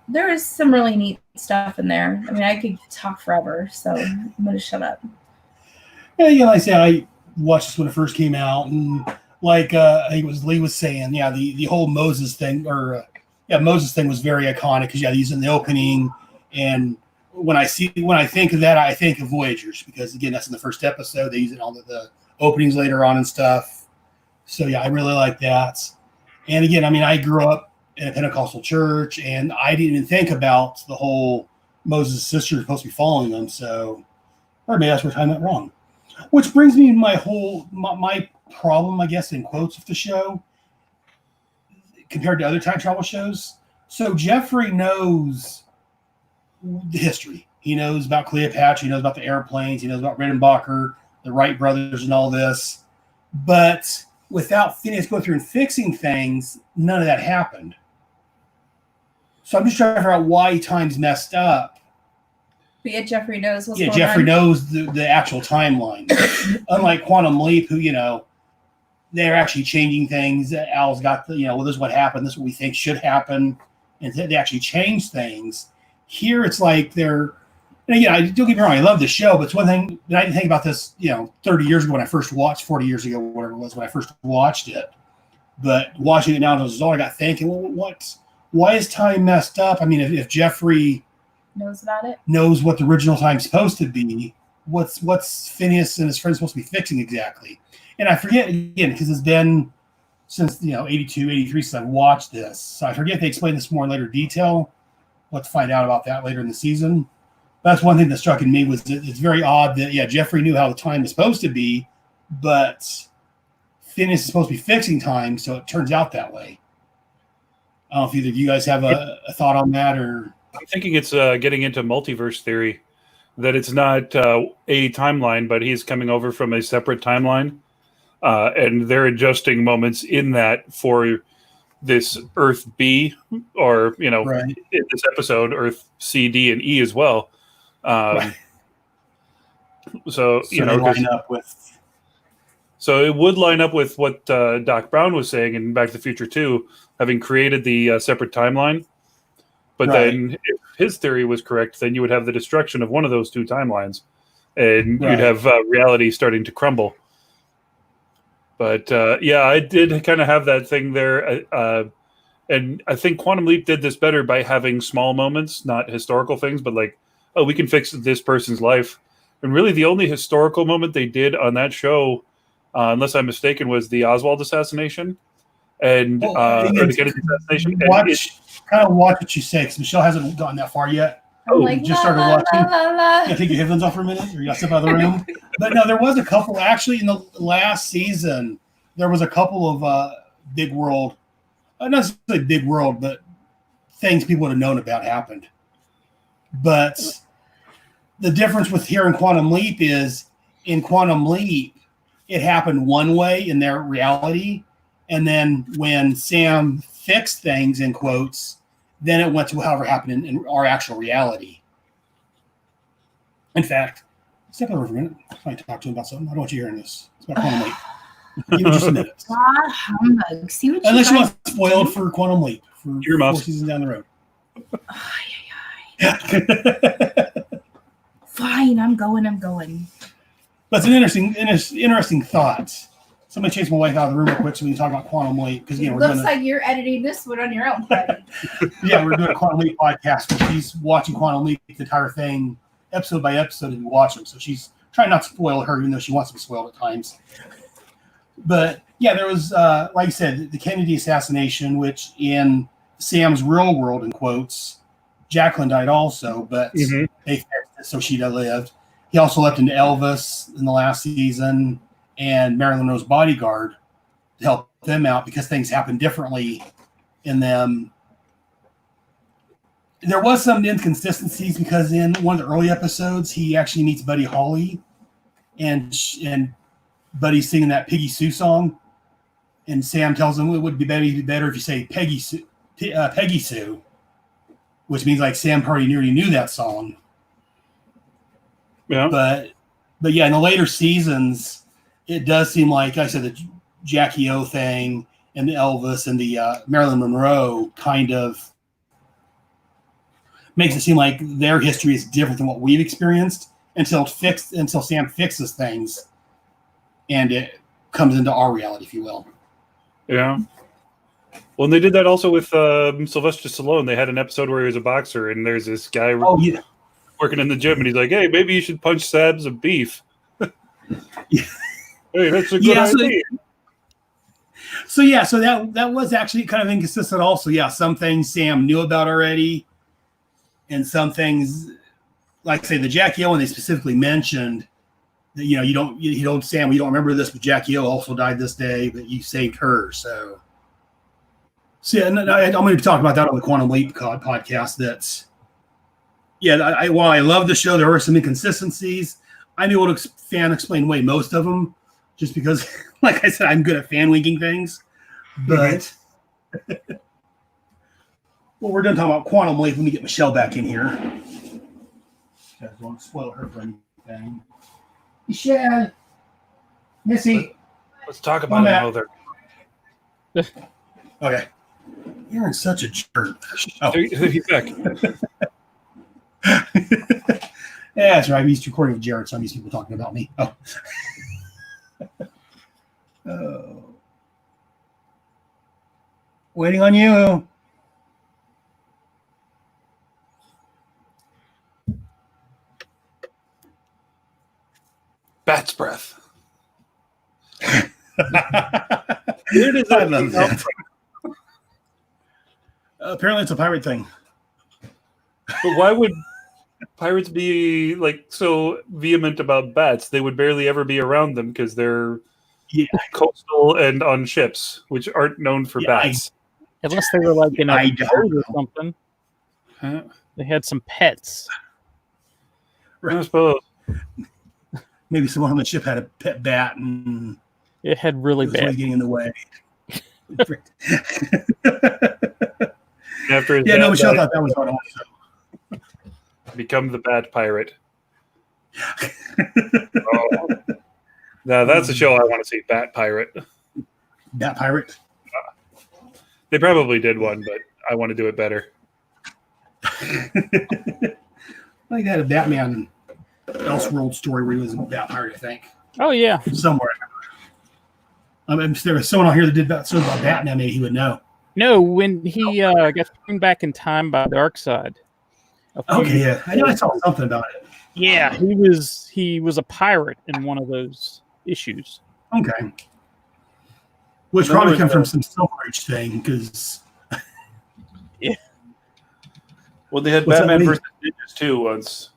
there is some really neat stuff in there. I mean, I could talk forever, so I'm going to shut up. Yeah, like I said, I watched this when it first came out, and like I think it was Lee was saying, the whole Moses thing, Moses thing was very iconic because he's in the opening, and when I think of that, I think of Voyagers because again, that's in the first episode. They use it in all the openings later on and stuff. So I really like that. And again, I mean, I grew up in a Pentecostal church, and I didn't even think about the whole Moses' sister supposed to be following them. So, or maybe that's where time went wrong. Which brings me to my problem, I guess, in quotes of the show compared to other time travel shows. So Jeffrey knows the history. He knows about Cleopatra. He knows about the airplanes. He knows about Redenbacher, the Wright brothers, and all this. But without Phineas going through and fixing things, none of that happened. So I'm just trying to figure out why time's messed up. But yet Jeffrey knows what's going on. Jeffrey knows the actual timeline. Unlike Quantum Leap, who, they're actually changing things. Al's got this is what happened. This is what we think should happen. And they actually change things. Here it's like they're, and again, don't get me wrong, I love the show, but it's one thing that I didn't think about this, 30 years ago when I first watched, 40 years ago, whatever it was, when I first watched it. But watching it now as an adult, I got thinking, well, why is time messed up? I mean, if Jeffrey knows about it, knows what the original time's supposed to be, what's Phineas and his friends supposed to be fixing exactly? And I forget again, because it's been since 82, 83 since I've watched this. So I forget they explain this more in later detail. Let's find out about that later in the season. That's one thing that struck in me was it's very odd that Jeffrey knew how the time was supposed to be, but Phineas is supposed to be fixing time, so it turns out that way. I don't know if either of you guys have a thought on that, or I'm thinking it's getting into multiverse theory, that it's not a timeline, but he's coming over from a separate timeline, and they're adjusting moments in that for this Earth B, or right. In this episode, Earth C, D, and E as well. Right. So line up with. So it would line up with what Doc Brown was saying in Back to the Future 2, having created the separate timeline. But then if his theory was correct, then you would have the destruction of one of those two timelines, and you'd have reality starting to crumble. But I did kind of have that thing there. And I think Quantum Leap did this better by having small moments, not historical things, but like, oh, we can fix this person's life. And really the only historical moment they did on that show, unless I'm mistaken, was the Oswald assassination and or the Kennedy assassination. Kind of watch what you say, because Michelle hasn't gotten that far yet. Just started watching. Take your headphones off for a minute, or you got to step out of the room. But no, there was a couple actually in the last season. There was a couple of big world, not necessarily big world, but things people would have known about happened. But the difference with here in Quantum Leap is in Quantum Leap, it happened one way in their reality. And then when Sam fixed things, in quotes, then it went to however happened in our actual reality. In fact, step over for a minute. I might talk to him about something. I don't want you hearing this. It's about Quantum Leap. Give me just a minute. God, humbug. See what Unless you guys want spoiled for Quantum Leap for Your mouth. 4 seasons down the road. Fine, I'm going. But it's an interesting thought. Somebody chased my wife out of the room real quick so we can talk about Quantum Leap. Because again, Looks like you're editing this one on your own, buddy. yeah, we're doing a Quantum Leap podcast. But she's watching Quantum Leap the entire thing, episode by episode, and we watch them. So she's trying not to spoil her, even though she wants to be spoiled at times. But yeah, there was, like I said, the Kennedy assassination, which in Sam's real world, in quotes, Jacqueline died also, but they fixed it so she'd have lived. He also left into Elvis in the last season and Marilyn Monroe's bodyguard to help them out because things happened differently in them. There was some inconsistencies because in one of the early episodes, he actually meets Buddy Holly and Buddy's singing that Peggy Sue song. And Sam tells him it would be better if you say Peggy Sue, which means like Sam already knew that song. Yeah. But yeah, in the later seasons, it does seem like I said the Jackie O thing and the Elvis and the Marilyn Monroe kind of makes it seem like their history is different than what we've experienced until Sam fixes things and it comes into our reality, if you will. Yeah. Well, and they did that also with Sylvester Stallone. They had an episode where he was a boxer, and there's this guy working in the gym, and he's like, "Hey, maybe you should punch slabs of beef." Yeah. Hey, that's a good idea. So that was actually kind of inconsistent. Also, yeah, some things Sam knew about already, and some things, like say the Jackie O, when they specifically mentioned that you don't Sam, you don't remember this, but Jackie O also died this day, but you saved her. So yeah, I'm going to talk about that on the Quantum Leap podcast. While I love the show, there were some inconsistencies. I knew able to explain away most of them, just because, like I said, I'm good at fan winking things. But well, we're done talking about Quantum Leap. Let me get Michelle back in here. You guys won't spoil her for anything. Michelle, Missy, Let's talk about it, Mother. Okay. You're in such a jerk. Oh. He's back. Yeah, that's right. I'm used to recording with Jared, so I'm used to people talking about me. Oh. Oh. Waiting on you. Bat's breath. Where did I love that? Apparently, it's a pirate thing. But why would pirates be like so vehement about bats? They would barely ever be around them because they're coastal and on ships, which aren't known for bats. Unless they were like in a boat or something. Huh? They had some pets. I suppose. Maybe someone on the ship had a pet bat and it had really bad. Getting in the way. After Michelle thought that was hard also. Become the bat pirate. Oh. Now that's a show I want to see. Bat Pirate. Bat Pirate. They probably did one, but I want to do it better. I think they had a Batman Elseworld story where he was a Bat Pirate, I think. Oh yeah, somewhere. I mean, if there was someone out here that did that about Batman, maybe he would know. No, when he got thrown back in time by Darkseid. Okay, yeah, I know I saw something about it. Yeah, he was a pirate in one of those issues. Okay, which probably come from some Silver Age thing, because yeah. Well, they had Batman versus Ninjas too once.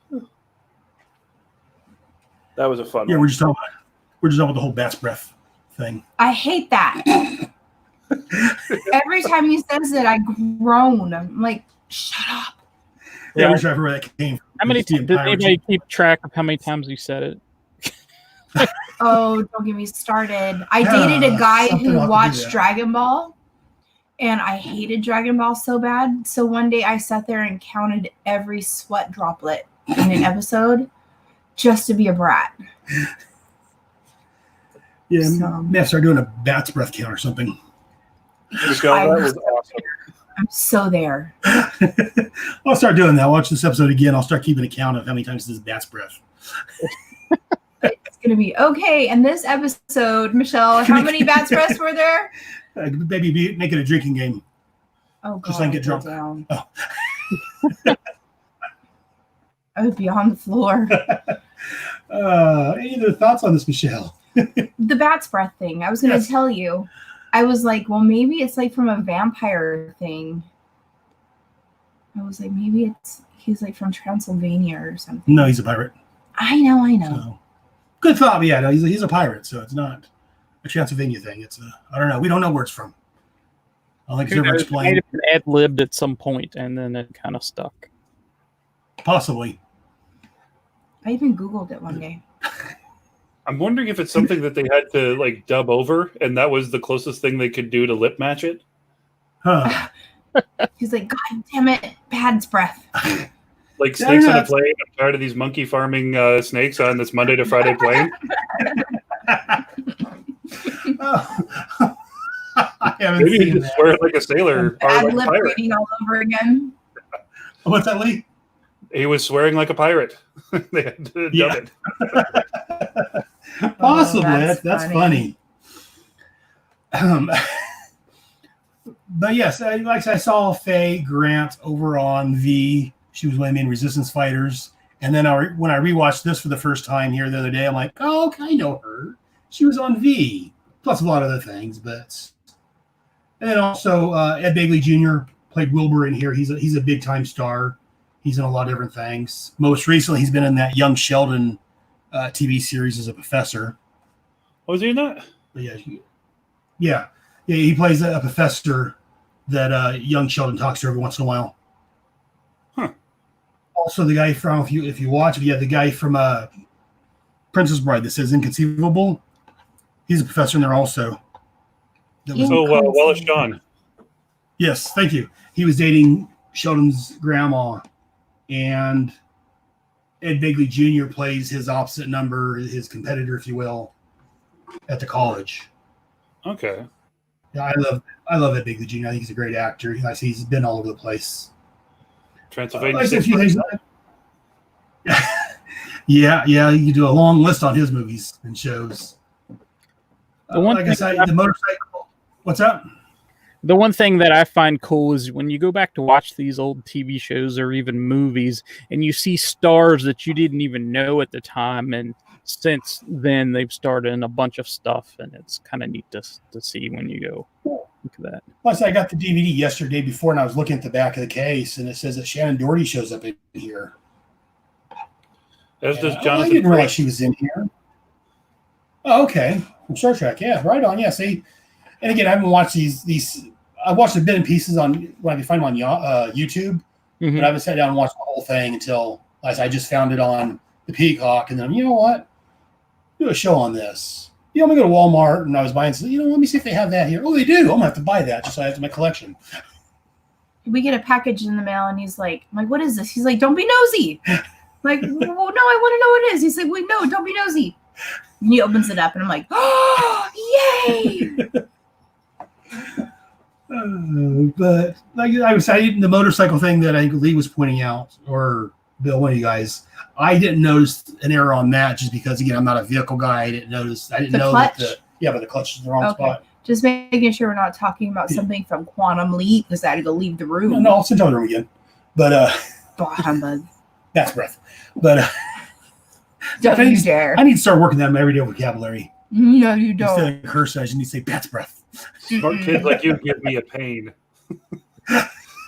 That was a fun one. Yeah, we're just talking about the whole Bat's breath thing. I hate that. Every time he says it, I groan. I'm like, shut up. Yeah, I'm sure I've heard where that came from. How many did anybody keep track of how many times you said it? Oh, don't get me started. I dated a guy who watched Dragon Ball, and I hated Dragon Ball so bad. So one day I sat there and counted every sweat droplet in an episode just to be a brat. Yeah, maybe I start doing a bat's breath count or something. That was awesome. I'm so there. I'll start doing that. Watch this episode again. I'll start keeping a count of how many times this is bat's breath. It's going to be okay. And this episode, Michelle, how many bat's breaths were there? Maybe make it a drinking game. Oh, God. Just so I can get drunk. Oh. I would be on the floor. Any other thoughts on this, Michelle? The bat's breath thing. I was going to tell you. I was like, well, maybe it's like from a vampire thing. I was like, maybe he's like from Transylvania or something. No, he's a pirate. I know. So, good thought, but yeah, no, he's a pirate, so it's not a Transylvania thing. It's I don't know. We don't know where it's from. I don't think it's ever explained. It might have been ad-libbed at some point, and then it kind of stuck. Possibly. I even Googled it one day. I'm wondering if it's something that they had to like dub over, and that was the closest thing they could do to lip match it. Huh. He's like, God damn it, bad's breath. Like snakes on a plane. I'm tired of these monkey farming snakes on this Monday to Friday plane. Maybe he just swear like a sailor or like a pirate. Reading all over again. What's that, Lee? He was swearing like a pirate. They had to dub it. Possibly. That's funny. But yes, I saw Faye Grant over on V. She was one of the main resistance fighters. And then when I rewatched this for the first time here the other day, I'm like, oh, okay, I know her. She was on V. Plus a lot of other things. And then also Ed Begley Jr. played Wilbur in here. He's a big-time star. He's in a lot of different things. Most recently, he's been in that Young Sheldon TV series as a professor. Oh, was he in that? Yeah. He plays a professor that Young Sheldon talks to every once in a while. Huh. Also, the guy from if you watch, the guy from Princess Bride that says Inconceivable. He's a professor in there also. Wallace Shawn. Yes, thank you. He was dating Sheldon's grandma, and Ed Begley Jr. plays his opposite number, his competitor, if you will, at the college. Okay. Yeah, I love Ed Begley Jr. I think he's a great actor. I see he's been all over the place. Transylvania. Yeah, you do a long list on his movies and shows. The motorcycle. What's up? The one thing that I find cool is when you go back to watch these old TV shows or even movies, and you see stars that you didn't even know at the time, and since then they've starred in a bunch of stuff, and it's kind of neat to see when you go look at that. Plus, I got the DVD yesterday before, and I was looking at the back of the case, and it says that Shannon Doherty shows up in here. As does Jonathan. I didn't realize she was in here. Oh, okay. From Star Trek, yeah, right on. Yeah, see, and again, I haven't watched these. I watched a bit and pieces on when I can find them on YouTube, but I haven't sat down and watched the whole thing until I just found it on the Peacock, and then you know what, do a show on this. I'm gonna go to Walmart, and I was buying. Let me see if they have that here. Oh, they do. I'm gonna have to buy that just so I have to my collection. We get a package in the mail, and he's like, "I'm like, what is this?" He's like, "Don't be nosy." I'm like, well, no, I want to know what it is. He's like, "Wait, no, don't be nosy." And he opens it up, and I'm like, "Oh, yay!" But like I was saying, the motorcycle thing that I think Lee was pointing out, or Bill, one of you guys, I didn't notice an error on that just because, again, I'm not a vehicle guy. I didn't know clutch? that but the clutch is in the wrong spot. Just making sure we're not talking about something from Quantum Leap because I had to go leave the room. No, I'll sit down the room again. But humbug. That's breath. But don't you dare. I need to start working that in my everyday vocabulary. No, you don't. Instead of curse, I just need to say bat's breath. Smart kids like you give me a pain.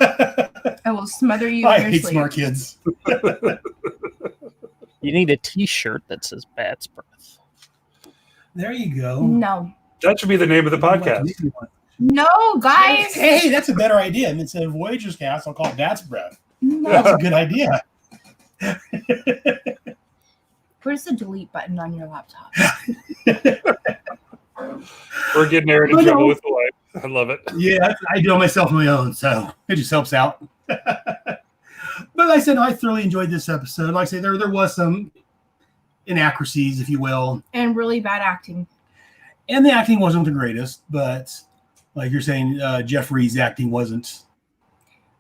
I will smother you. I in your hate sleep. smart kids. You need a T-shirt that says "Bat's Breath." There you go. No. That should be the name of the podcast. No, guys. Hey, that's a better idea. And instead of VoyagersCast, I'll call it Bat's Breath. That's a good idea. Where's the delete button on your laptop? We're getting Aaron in trouble with the light. I love it. Yeah, I do it myself on my own, so it just helps out. But like I said, I thoroughly enjoyed this episode. Like I say, there was some inaccuracies, if you will. And really bad acting. And the acting wasn't the greatest, but like you're saying, Jeffrey's acting wasn't.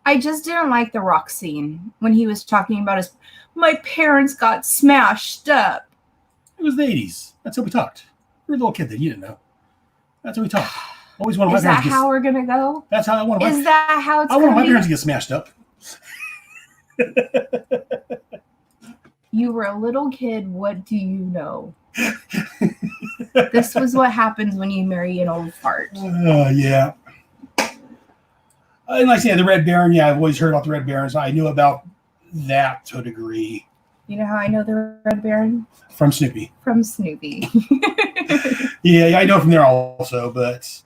I just didn't like the rock scene when he was talking about my parents got smashed up. It was the 80s. That's how we talked. You were a little kid then. You didn't know. That's how we talked. Always wanted my Is parents that how we're going to go? That's how I want Is that how it's I want my going parents to to get smashed up. You were a little kid. What do you know? This was what happens when you marry an old fart. Yeah. And like I said, the Red Baron, I've always heard about the Red Baron, so I knew about that to a degree. You know how I know the Red Baron? From Snoopy. From Snoopy. Yeah, I know from there also, but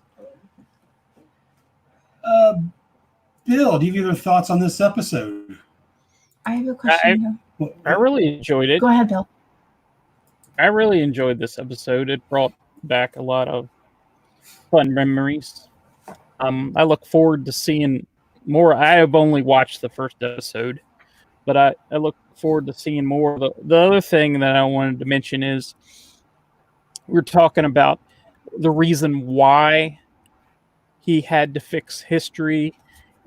Bill, do you have any other thoughts on this episode? I have a question. I really enjoyed it. Go ahead, Bill. I really enjoyed this episode. It brought back a lot of fun memories. I look forward to seeing more. I have only watched the first episode, but I look forward to seeing more. The other thing that I wanted to mention is we're talking about the reason why he had to fix history,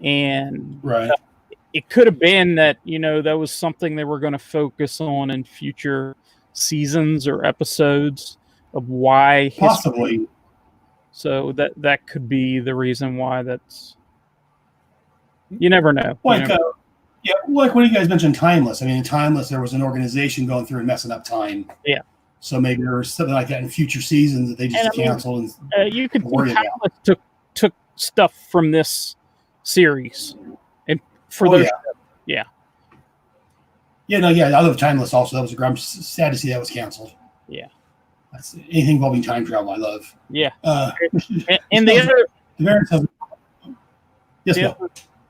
and right. It could have been that, that was something they were going to focus on in future seasons or episodes of why possibly history. So that could be the reason why. That's, you never know. Like like when you guys mentioned Timeless. I mean, in Timeless there was an organization going through and messing up time. Yeah. So maybe there was something like that in future seasons that they just canceled. You could Timeless took stuff from this series and for those. Yeah. Yeah, I love Timeless also. I'm sad to see that was canceled. Yeah. That's anything involving time travel I love. Yeah. And the other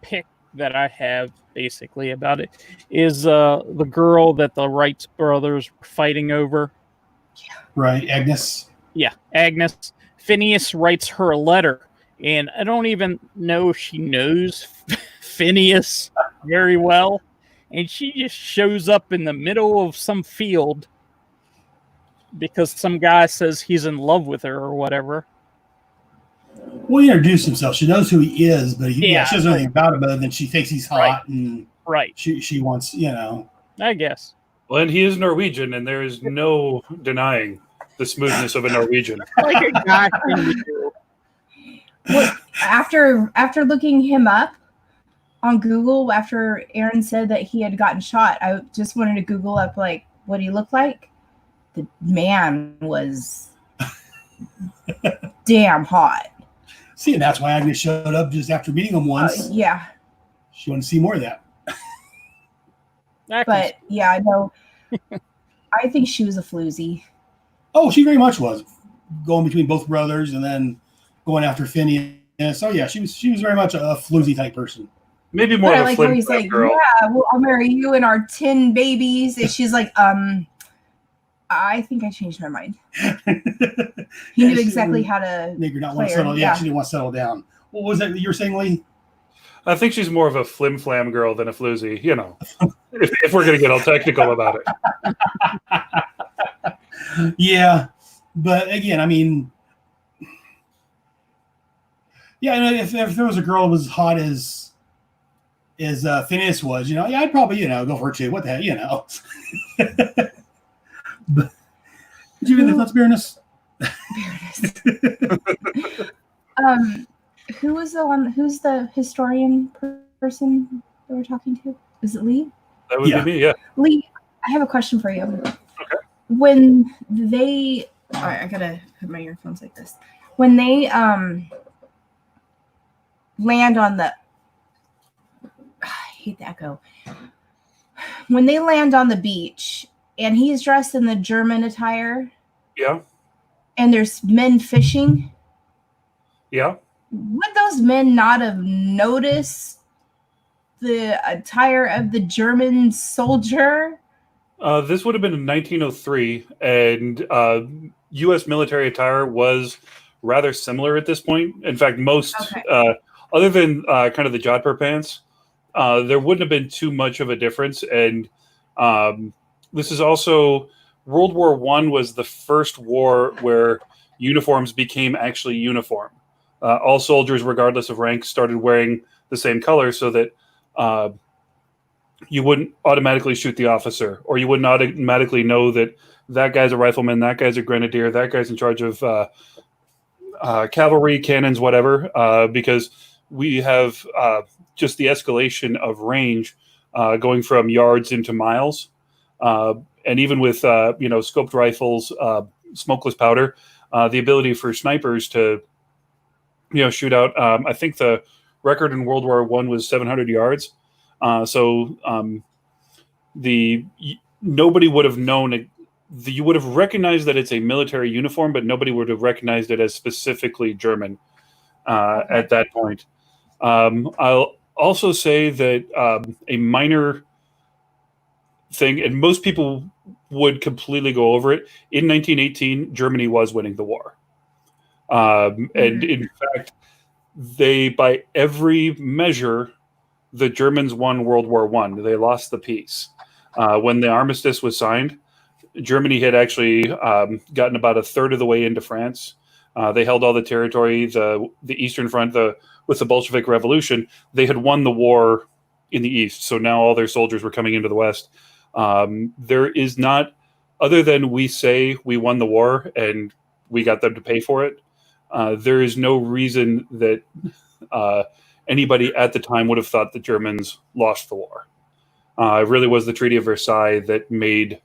pick that I have basically about it is the girl that the Wright brothers were fighting over. Yeah. Right, Agnes. Yeah, Agnes. Phineas writes her a letter, and I don't even know if she knows Phineas very well, and she just shows up in the middle of some field because some guy says he's in love with her or whatever. Well, he introduced himself. She knows who he is, but she doesn't know anything about him other than she thinks he's hot and she wants, I guess. Well, and he is Norwegian, and there is no denying the smoothness of a Norwegian. Like a guy can do. Well, after looking him up on Google, after Aaron said that he had gotten shot, I just wanted to Google up like what he looked like. The man was damn hot. See, and that's why Agnes showed up just after meeting him once. Yeah. She wanted to see more of that. But yeah, I know. I think she was a floozy. Oh, she very much was. Going between both brothers and then going after Phineas. So yeah, she was very much a floozy type person. Maybe more of a flim he's like, girl. Yeah, well, I'll marry you and our 10 babies. And she's like, I think I changed my mind. He knew exactly how to make her not want to settle. Yeah, she didn't want to settle down. What was that you were saying, Lee? I think she's more of a flim flam girl than a floozy, if we're going to get all technical about it. Yeah, but again, I mean, if there was a girl that was as hot as Phineas was, I'd probably, go for her too. What the hell, But, did you have thoughts, Baroness? Who was the one? Who's the historian person that we're talking to? Is it Lee? That would be me, yeah. Lee, I have a question for you. Okay. When they, all right, I gotta put my earphones like this. When they land on the, I hate the echo. When they land on the beach and he's dressed in the German attire. Yeah. And there's men fishing. Yeah. Would those men not have noticed the attire of the German soldier? This would have been in 1903, and U.S. military attire was rather similar at this point. In fact, most, other than kind of the jodhpur pants, there wouldn't have been too much of a difference. And this is also World War I was the first war where uniforms became actually uniform. All soldiers, regardless of rank, started wearing the same color so that you wouldn't automatically shoot the officer, or you wouldn't automatically know that that guy's a rifleman, that guy's a grenadier, that guy's in charge of cavalry, cannons, whatever, because we have just the escalation of range going from yards into miles. And even with, scoped rifles, smokeless powder, the ability for snipers to, shoot out, I think the record in World War I was 700 yards. Nobody would have known it. You would have recognized that it's a military uniform, but nobody would have recognized it as specifically German at that point. I'll also say that a minor thing, and most people would completely go over it, in 1918, Germany was winning the war. And in fact, by every measure, the Germans won World War I. They lost the peace. When the armistice was signed, Germany had actually gotten about a third of the way into France. They held all the territory, the Eastern Front, with the Bolshevik Revolution. They had won the war in the East, so now all their soldiers were coming into the West. There is not, other than we say we won the war and we got them to pay for it, there is no reason that anybody at the time would have thought the Germans lost the war. It really was the Treaty of Versailles that made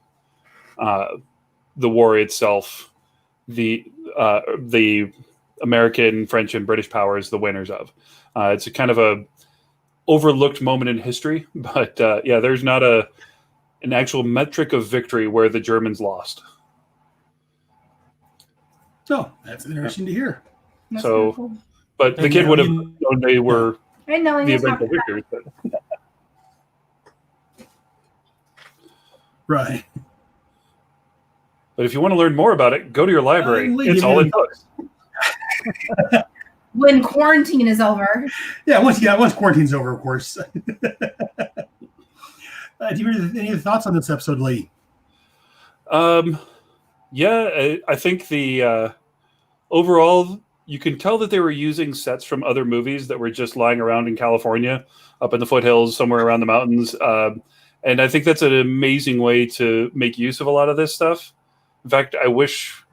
the war itself the American, French, and British powers the winners of. It's a kind of a overlooked moment in history, but there's not an actual metric of victory where the Germans lost. Oh, that's interesting to hear. That's so, cool. But the kid would have known they were the eventual victors. Right. But if you want to learn more about it, go to your library. It's all in books. When quarantine is over. Once quarantine's over, of course. Do you have any thoughts on this episode, Lee? I think the overall, you can tell that they were using sets from other movies that were just lying around in California, up in the foothills, somewhere around the mountains. And I think that's an amazing way to make use of a lot of this stuff. In fact, I wish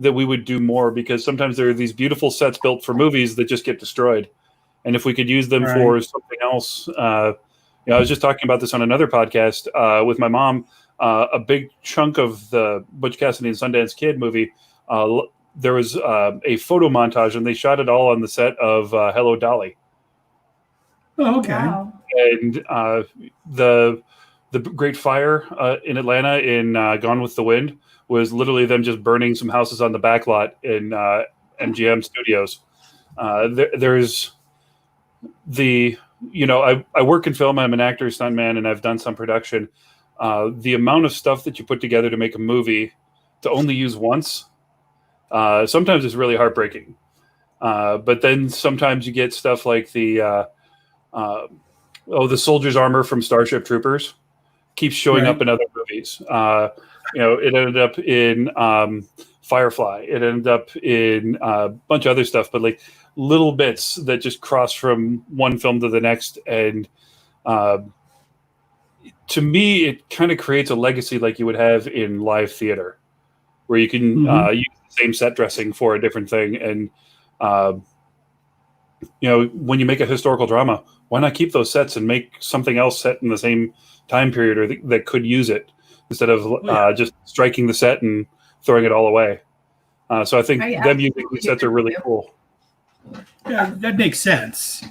that we would do more, because sometimes there are these beautiful sets built for movies that just get destroyed. And if we could use them for something else, I was just talking about this on another podcast with my mom. A big chunk of the Butch Cassidy and Sundance Kid movie, there was a photo montage, and they shot it all on the set of Hello, Dolly. Oh, okay. Wow. And the Great Fire in Atlanta in Gone with the Wind was literally them just burning some houses on the back lot in MGM Studios. There's the, I work in film. I'm an actor, stuntman, and I've done some production. The amount of stuff that you put together to make a movie to only use once, sometimes it's really heartbreaking. But then sometimes you get stuff like the soldier's armor from Starship Troopers keeps showing up in other movies. It ended up in Firefly. It ended up in a bunch of other stuff, but like little bits that just cross from one film to the next. And to me, it kind of creates a legacy like you would have in live theater, where you can use the same set dressing for a different thing. And, when you make a historical drama, why not keep those sets and make something else set in the same time period or that could use it, instead of just striking the set and throwing it all away. So I think them using these sets are really cool. Yeah, that makes sense.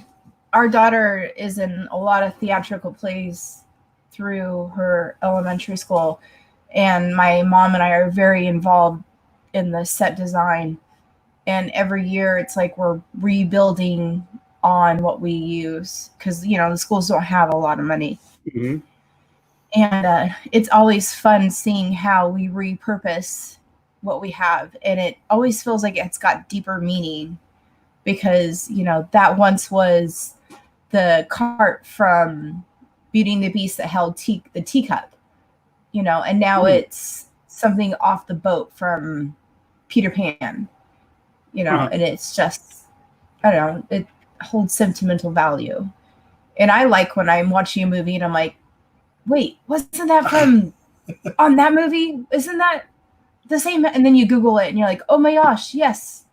Our daughter is in a lot of theatrical plays through her elementary school, and my mom and I are very involved in the set design. And every year it's like we're rebuilding on what we use because the schools don't have a lot of money. Mm-hmm. And it's always fun seeing how we repurpose what we have, and it always feels like it's got deeper meaning because that once was the cart from Beauty and the Beast that held the teacup, and now it's something off the boat from Peter Pan, and it's just, I don't know, it holds sentimental value. And I like when I'm watching a movie and I'm like, wait, wasn't that from on that movie? Isn't that the same? And then you Google it and you're like, oh my gosh, yes.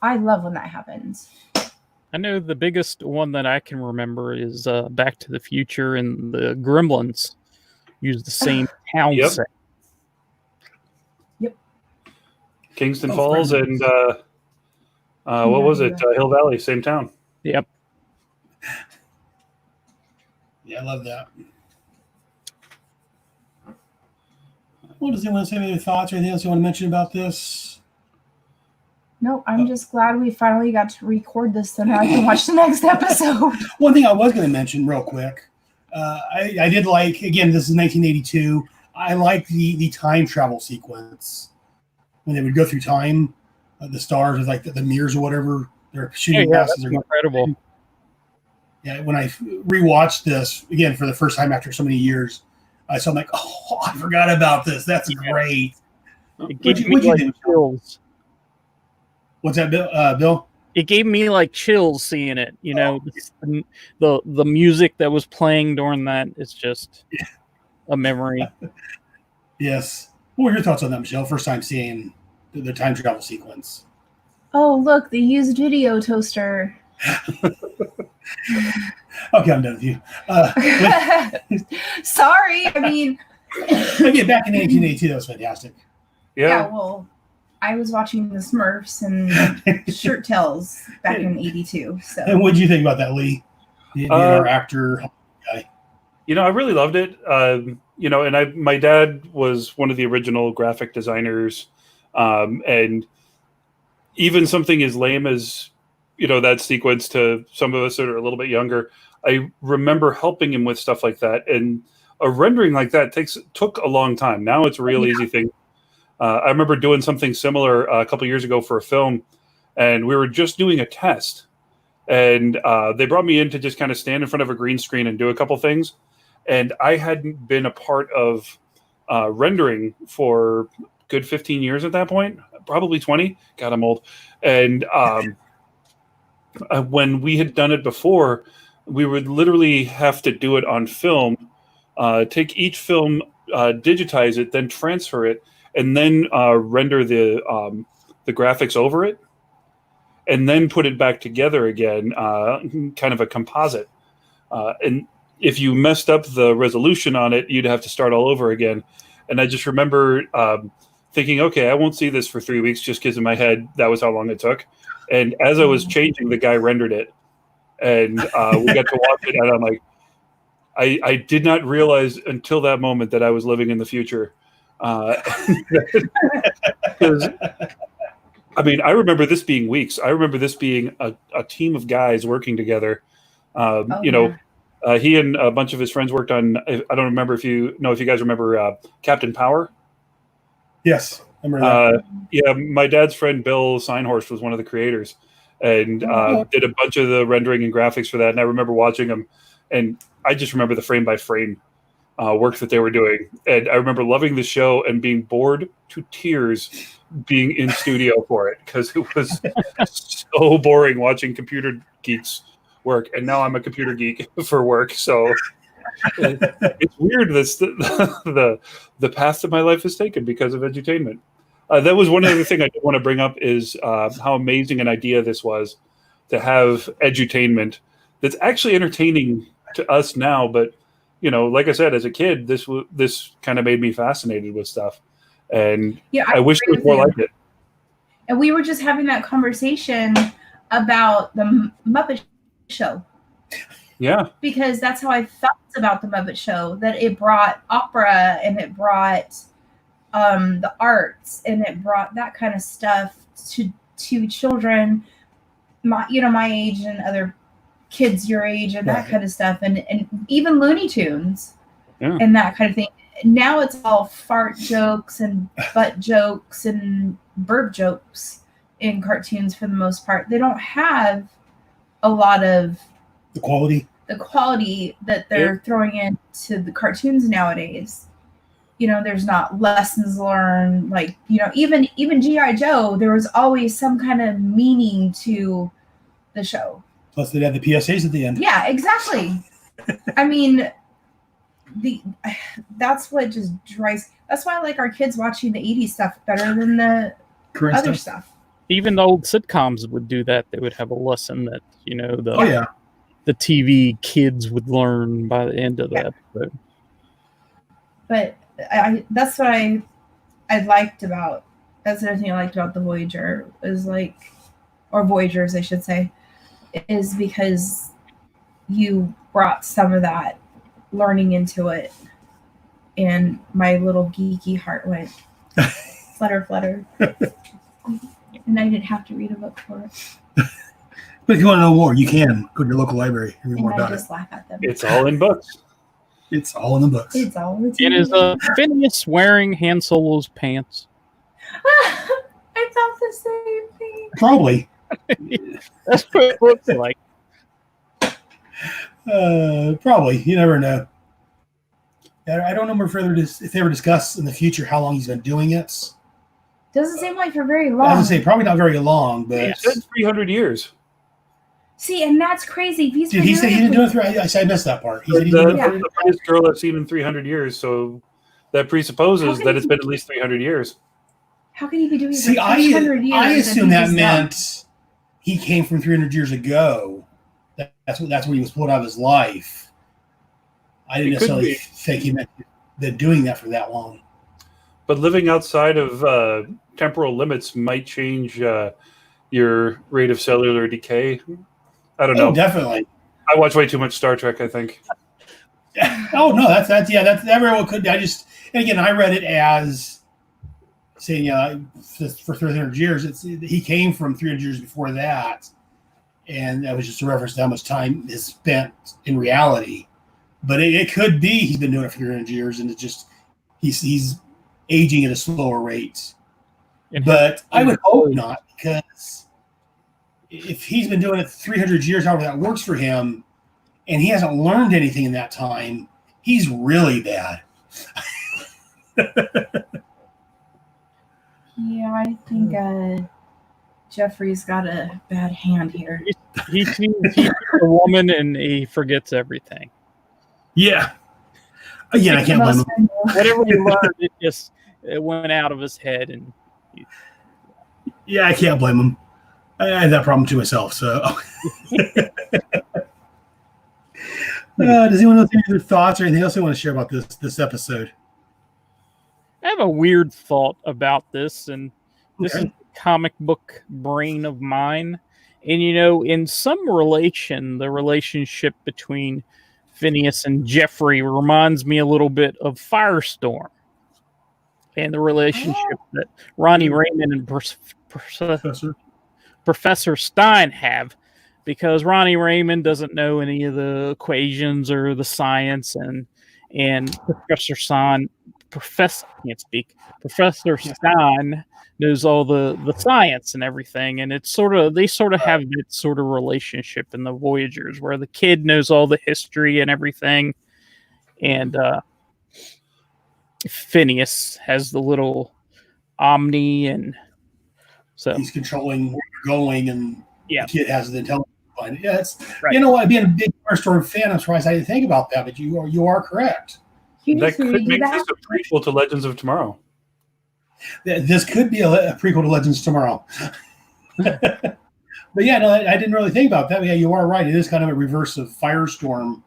I love when that happens. I know the biggest one that I can remember is Back to the Future, and the Gremlins use the same town set. Yep. Kingston Falls and what was it? Hill Valley, same town. Yep. Yeah, I love that. Well, does anyone have any thoughts or anything else you want to mention about this? No, I'm just glad we finally got to record this so now I can watch the next episode. One thing I was going to mention real quick, I did like, again, this is 1982, I like the time travel sequence. When they would go through time, the stars with like the mirrors or whatever, they're shooting past. That's incredible. Yeah, when I rewatched this, again, for the first time after so many years, so I'm like, oh, I forgot about this. That's great. It gave me like chills. What's that, Bill? It gave me like chills seeing it. The music that was playing during that is just a memory. Yes. What were your thoughts on that, Michelle? First time seeing the time travel sequence. Oh, look, the used video toaster. Okay, I'm done with you. Sorry, I mean. Again, back in 1982, that was fantastic. Yeah, well, I was watching the Smurfs and Shirt Tails back in 82. So. And what did you think about that, Lee? Our actor guy. I really loved it. And my dad was one of the original graphic designers. And even something as lame as, that sequence to some of us that are a little bit younger, I remember helping him with stuff like that. And a rendering like that took a long time. Now it's a real easy thing. I remember doing something similar a couple years ago for a film, and we were just doing a test. And they brought me in to just kind of stand in front of a green screen and do a couple things. And I hadn't been a part of rendering for good 15 years at that point, probably 20. God, I'm old. And when we had done it before, we would literally have to do it on film, take each film, digitize it, then transfer it, and then render the graphics over it, and then put it back together again, kind of a composite. And if you messed up the resolution on it, you'd have to start all over again. And I just remember thinking, okay, I won't see this for 3 weeks, just because in my head that was how long it took. And as I was changing, the guy rendered it, and we got to watch it, and I'm like, I did not realize until that moment that I was living in the future. Because I remember this being weeks. I remember this being a team of guys working together. He and a bunch of his friends worked on. I don't remember if you guys remember Captain Power. Yes, I remember that. Yeah, my dad's friend Bill Seinhorst was one of the creators, and did a bunch of the rendering and graphics for that. And I remember watching them, and I just remember the frame by frame work that they were doing. And I remember loving the show and being bored to tears being in studio for it, because it was so boring watching computer geeks work. And now I'm a computer geek for work. So it's weird the path that my life has taken because of edutainment. That was one other thing I did want to bring up is how amazing an idea this was to have edutainment that's actually entertaining to us now. But, like I said, as a kid, this kind of made me fascinated with stuff. And I wish there was more like it. And we were just having that conversation about the Muppet Show. Yeah. Because that's how I felt about the Muppet Show, that it brought opera and it brought the arts and it brought that kind of stuff to children my age and other kids your age and that Right. kind of stuff, and even Looney Tunes Yeah. and that kind of thing. Now it's all fart jokes and butt jokes and burp jokes in cartoons for the most part. They don't have a lot of The quality. that they're throwing into the cartoons nowadays. There's not lessons learned. Like, even G.I. Joe, there was always some kind of meaning to the show. Plus, they'd have the PSAs at the end. Yeah, exactly. I mean, that's what just drives. That's why I like our kids watching the 80s stuff better than the Current other stuff. stuff. Even the old sitcoms would do that. They would have a lesson that Oh yeah. the TV kids would learn by the end of the episode. But that's what I liked about. That's another thing I liked about the Voyager or Voyagers, I should say, is because you brought some of that learning into it, and my little geeky heart went flutter, flutter, and I didn't have to read a book for it. But if you want to know more, you can go to your local library and read more And I about just laugh at them. It's all in books. It's all in the books. It's all the And is Phineas wearing Han Solo's pants? I thought the same thing. Probably. That's what it looks like. Probably. You never know. I don't know if they ever discuss in the future how long he's been doing it. Doesn't seem like for very I was long. gonna say probably not very long, but It said 300 years. See, and that's crazy. If he's did he say he didn't do it through? I missed that part. He said he The, didn't do it Yeah. the brightest girl I've seen in 300 years, so that presupposes that it's been at least 300 years. How can he be doing it See, for I 300 years? I and assume he's that just meant he came from 300 years ago. That's where he was pulled out of his life. I didn't It could necessarily be. think he meant that doing that for that long. But living outside of temporal limits might change your rate of cellular decay. I don't know. Oh, definitely. I watch way too much Star Trek, I think. Oh no, that's that very well could. And again, I read it as saying, for 300 years. He came from 300 years before that, and that was just a reference to how much time is spent in reality. But it could be he's been doing it for 300 years, and it's just he's aging at a slower rate. But I would hope not, because if he's been doing it 300 years, however that works for him, and he hasn't learned anything in that time, he's really bad. Yeah, I think Jeffrey's got a bad hand here. He sees a woman and he forgets everything. Yeah. Again, I can't blame him. Whatever he learned, it went out of his head. And Yeah, I can't blame him. I had that problem to myself. So, does anyone have any other thoughts or anything else they want to share about this episode? I have a weird thought about this, and this is comic book brain of mine. And in some relation, the relationship between Phineas and Jeffrey reminds me a little bit of Firestorm, and the relationship that Ronnie Raymond and Professor Stein have, because Ronnie Raymond doesn't know any of the equations or the science, and Professor Stein knows all the science and everything, and they sort of have that sort of relationship in the Voyagers, where the kid knows all the history and everything, and Phineas has the little Omni, and so He's controlling where you're going, and Yeah. the kid has the intelligence behind it. Yeah, it's Right. You know what? Being a big Firestorm fan, I'm surprised I didn't think about that, but you are correct. That could make this a prequel to Legends of Tomorrow. This could be a prequel to Legends Tomorrow. But yeah, no, I didn't really think about that. Yeah, you are right. It is kind of a reverse of Firestorm.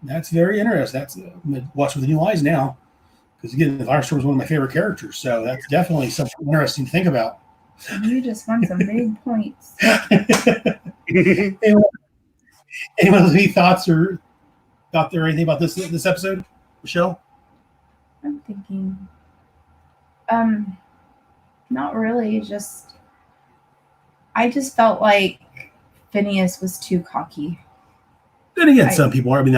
That's very interesting. I'm going to watch with new eyes now. Because again, Firestorm is one of my favorite characters. So that's definitely something interesting to think about. You just won some big points. Anyone have any thoughts or anything about this episode, Michelle? I'm thinking, not really. Just I just felt like Phineas was too cocky. Then again, some people are. I mean,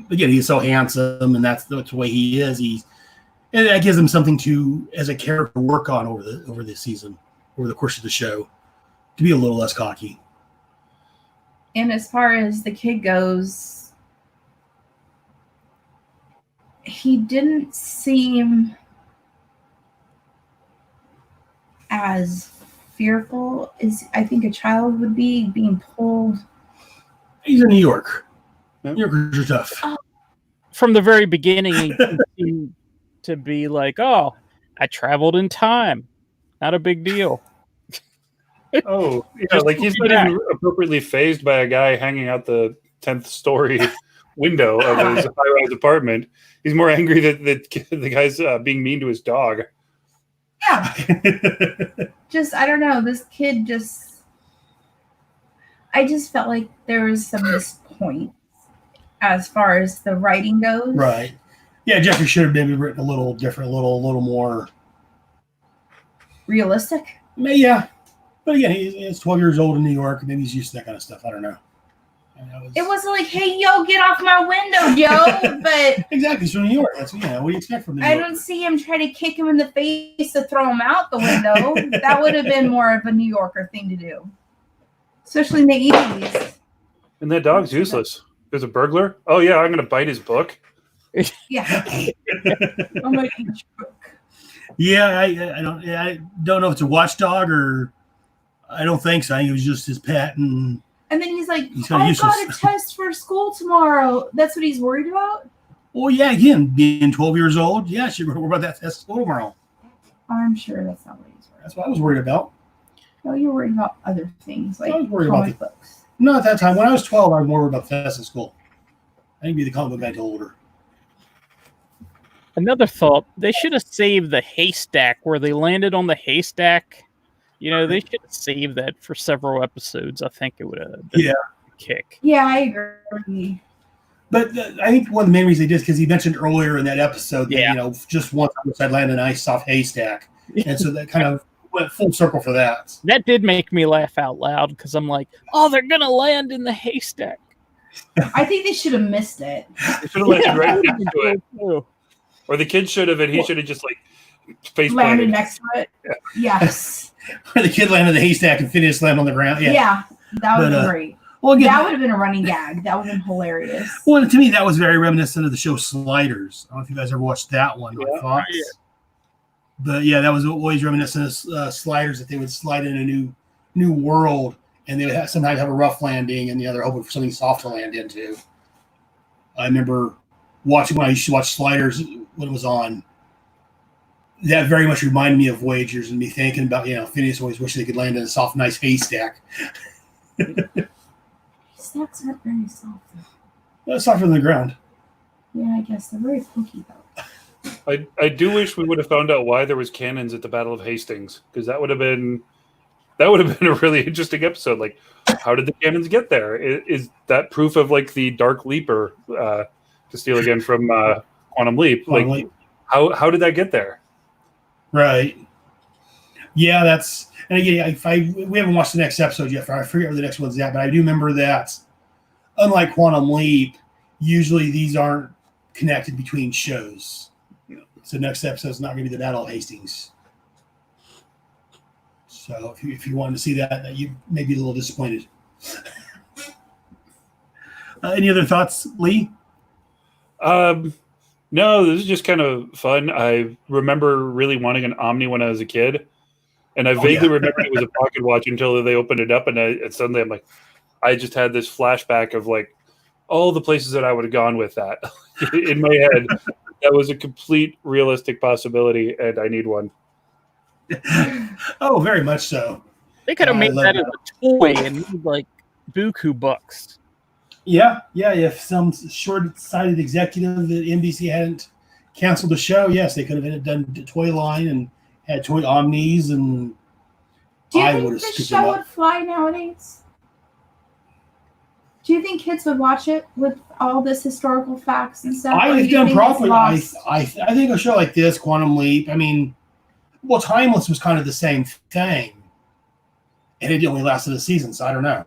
he's so handsome, and that's the way he is. And that gives him something to, as a character, work on over the season, over the course of the show, to be a little less cocky. And as far as the kid goes, he didn't seem as fearful as I think a child would be being pulled. He's in New York. New Yorkers are tough. From the very beginning, he seemed to be like, "Oh, I traveled in time. Not a big deal." Oh, yeah, like he's not even appropriately phased by a guy hanging out the 10th story window of his high-rise apartment. He's more angry that the guy's being mean to his dog. Yeah. I don't know. This kid I just felt like there was some missed points as far as the writing goes. Right. Yeah, Jeffrey should have maybe written a little different, a little more realistic. Yeah. But again, he's 12 years old in New York. Maybe he's used to that kind of stuff. I don't know. It wasn't like, "Hey, yo, get off my window, Joe." But exactly, he's from New York. That's what do you expect from New York? I don't see him try to kick him in the face to throw him out the window. That would have been more of a New Yorker thing to do, especially in the 80s. And that dog's useless. There's a burglar. Oh yeah, I'm gonna bite his book. Yeah. Oh my gosh. Yeah, I don't know if it's a watchdog or I don't think so. I think it was just his pet and then he's like, "I got a test for school tomorrow." That's what he's worried about? Well, yeah, again, being 12 years old, yeah, she worried about that test school tomorrow. I'm sure that's not what he's worried about. That's what I was worried about. No, you're worried about other things, like I was worried comic about books. No, at that time. When I was 12, I was more worried about the test at school. I didn't be the comic book guy until older. Another thought, they should have saved the haystack where they landed on the haystack. They should have saved that for several episodes. I think it would have been a kick. Yeah, I agree. But I think one of the main reasons they did is because he mentioned earlier in that episode that, just once I'd land a nice soft haystack. And so that kind of went full circle for that. That did make me laugh out loud because I'm like, "Oh, they're going to land in the haystack." I think they should have missed it. They should have landed right next to it. Or the kid should have, and he should have just face landed next to it. Yeah. Yes. The kid landed in the haystack and Phineas landed on the ground. Yeah, that would be great. Well, again, that would have been a running gag. That would have been hilarious. Well, to me, that was very reminiscent of the show Sliders. I don't know if you guys ever watched that one on Fox. Yeah. But yeah, that was always reminiscent of Sliders, that they would slide in a new world and they would sometimes have a rough landing and the other hoping for something soft to land into. I remember watching when I used to watch Sliders when it was on. That very much reminded me of Voyagers and me thinking about, Phineas always wished they could land in a soft, nice haystack. Haystacks aren't very soft. Well, softer than the ground. Yeah, I guess they're very pokey though. I do wish we would have found out why there was cannons at the Battle of Hastings, because that would have been a really interesting episode. Like, how did the cannons get there? Is that proof of the Dark Leaper, to steal again from Quantum Leap? Leap. How did that get there? Right. Yeah, that's, and again, we haven't watched the next episode yet. I forget where the next one's at, but I do remember that, unlike Quantum Leap, usually these aren't connected between shows. So next episode is not going to be the Battle of Hastings. So if you wanted to see that, you may be a little disappointed. Any other thoughts, Lee? No, this is just kind of fun. I remember really wanting an Omni when I was a kid, and I vaguely remembered it was a pocket watch until they opened it up, and suddenly I'm like, I just had this flashback of all the places that I would have gone with that in my head. That was a complete realistic possibility, and I need one. Oh, very much so. They could have made that as a toy and made buku bucks. Yeah. If some short-sighted executive at NBC hadn't canceled the show, yes, they could have done the toy line and had toy Omnis, and do you think the show would fly nowadays? Do you think kids would watch it with all this historical facts and stuff? I think done properly. I think a show like this, Quantum Leap, Timeless was kind of the same thing. and it only lasted a season. So I don't know.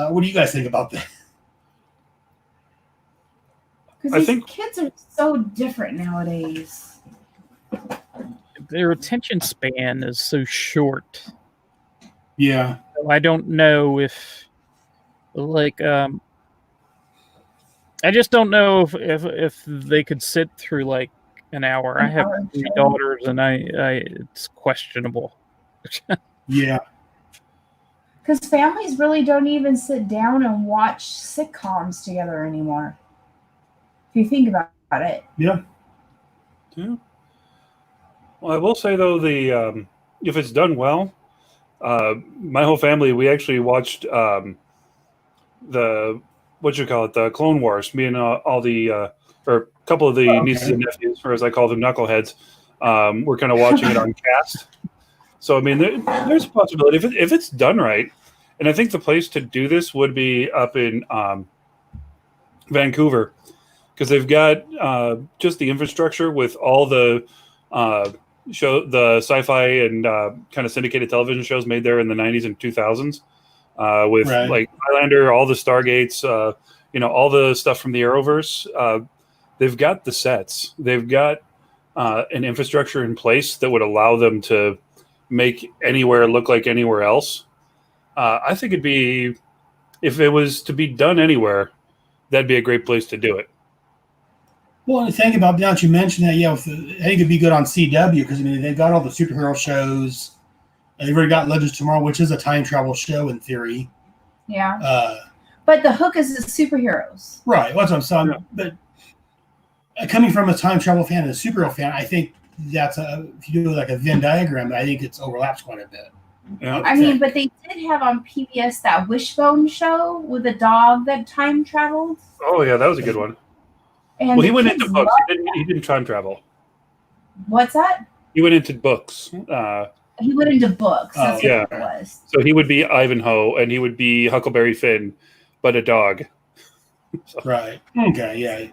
What do you guys think about that? Because these kids are so different nowadays. Their attention span is so short. Yeah. So I don't know if, like, I just don't know if they could sit through like an hour. I have 3 daughters, and I it's questionable. Yeah. Because families really don't even sit down and watch sitcoms together anymore. If you think about it. Yeah. Yeah. Well, I will say though, the if it's done well, my whole family, we actually watched the the Clone Wars. Me and all the or a couple of the nieces and nephews, or as I call them, knuckleheads. We're kind of watching it on cast. So I mean, there's a possibility if it's done right, and I think the place to do this would be up in Vancouver, because they've got just the infrastructure with all the the sci-fi and kind of syndicated television shows made there in the 90s and 2000s, with like Highlander, all the Stargates, all the stuff from the Arrowverse. They've got the sets. They've got an infrastructure in place that would allow them to make anywhere look like anywhere else. I think it'd be, if it was to be done anywhere, that'd be a great place to do it. Well, the thing about, now that you mentioned that, I think it'd be good on CW, because I mean they've got all the superhero shows. And they've already got Legends Tomorrow, which is a time travel show in theory. Yeah. But the hook is the superheroes. Right. That's what I'm saying. Yeah. But coming from a time travel fan and a superhero fan, I think that's if you do like a Venn diagram, I think it overlaps quite a bit. Yeah. I mean, but they did have on PBS that Wishbone show with a dog that time traveled. Oh yeah, that was a good one. And well, he went into books. He didn't time travel. What's that? He went into books. He went into books. That's what it was. So he would be Ivanhoe, and he would be Huckleberry Finn, but a dog. Right. Okay. Yeah.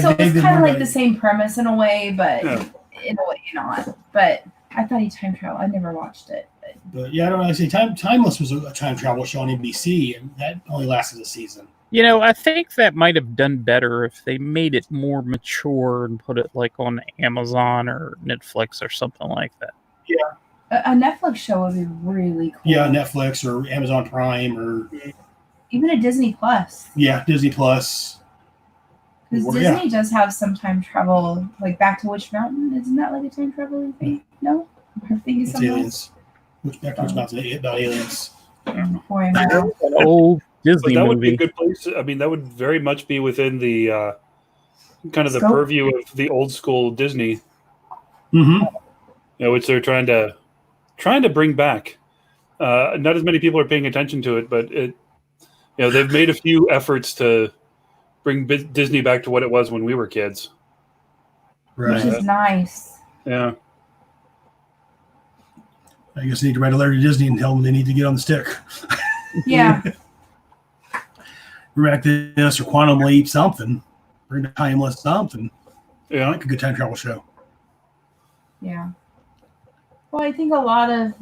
So it's kind of like the same premise in a way, but in a way not. But I thought he time traveled. I never watched it. But yeah, I don't know. I say Timeless was a time travel show on NBC, and that only lasted a season. I think that might have done better if they made it more mature and put it like on Amazon or Netflix or something like that. Yeah. A Netflix show would be really cool. Yeah, Netflix or Amazon Prime or even a Disney Plus. Yeah, Disney Plus. Because Disney does have some time travel, like Back to Witch Mountain. Isn't that like a time traveling thing? No? I'm thinking something aliens. Back to Witch Mountain about aliens. Boy, no. An old Disney that movie. Would be a good place. I mean, that would very much be within the kind of the purview of the old school Disney. Mm-hmm. Which they're trying to bring back. Not as many people are paying attention to it, but they've made a few efforts to bring Disney back to what it was when we were kids. Right. Which is nice. Yeah. I guess I need to write a letter to Disney and tell them they need to get on the stick. Yeah. Miraculous or Quantum Leap, something. Bring the Timeless, something. Yeah. Like a good time travel show. Yeah. Well, I think a lot of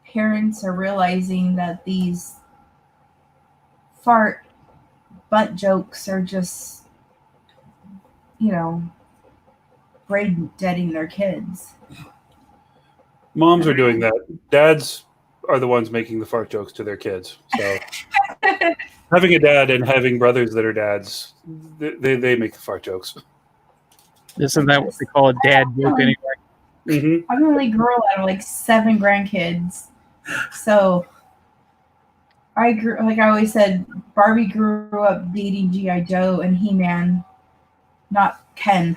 parents are realizing that these fart butt jokes are just, brain deading their kids. Moms are doing that. Dads are the ones making the fart jokes to their kids. So having a dad and having brothers that are dads, they make the fart jokes. Isn't that what they call a dad joke anyway? Mm-hmm. I'm the only girl out of like 7 grandkids. So I grew, like I always said, Barbie grew up dating G.I. Joe and He-Man, not Ken.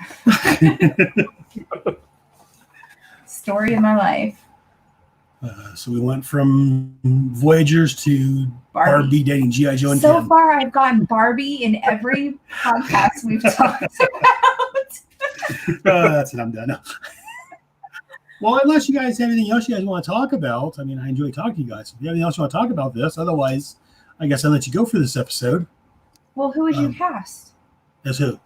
Story of my life. So we went from Voyagers to Barbie dating G.I. Joe and so Ken. far, I've gotten Barbie in every podcast we've talked about. That's it. I'm done now. Well, unless you guys have anything else you guys want to talk about, I mean, I enjoy talking to you guys. If you have anything else you want to talk about this, otherwise, I guess I'll let you go for this episode. Well, who would you cast? As who?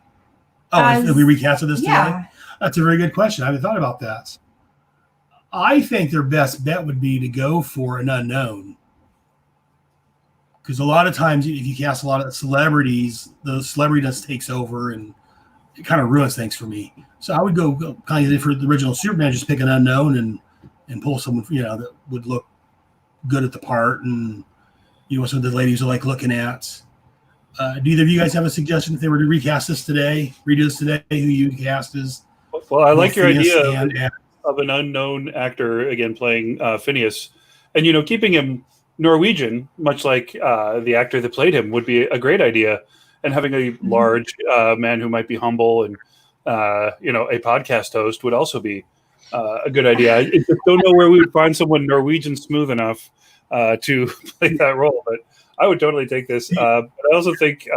Oh, if we recasted this today? That's a very good question. I haven't thought about that. I think their best bet would be to go for an unknown. because a lot of times if you cast a lot of celebrities, the celebrityness takes over and it kind of ruins things for me. So I would go kind of for the original Superman, just pick an unknown and pull someone, that would look good at the part, and some of the ladies are like looking at. Do either of you guys have a suggestion if they were to recast this today, redo this today, who you cast as? Well, I like your idea and of an unknown actor again playing Phineas, and keeping him Norwegian, much like the actor that played him, would be a great idea. And having a large man who might be humble and a podcast host would also be a good idea. I just don't know where we would find someone Norwegian smooth enough to play that role, but I would totally take this. But I also think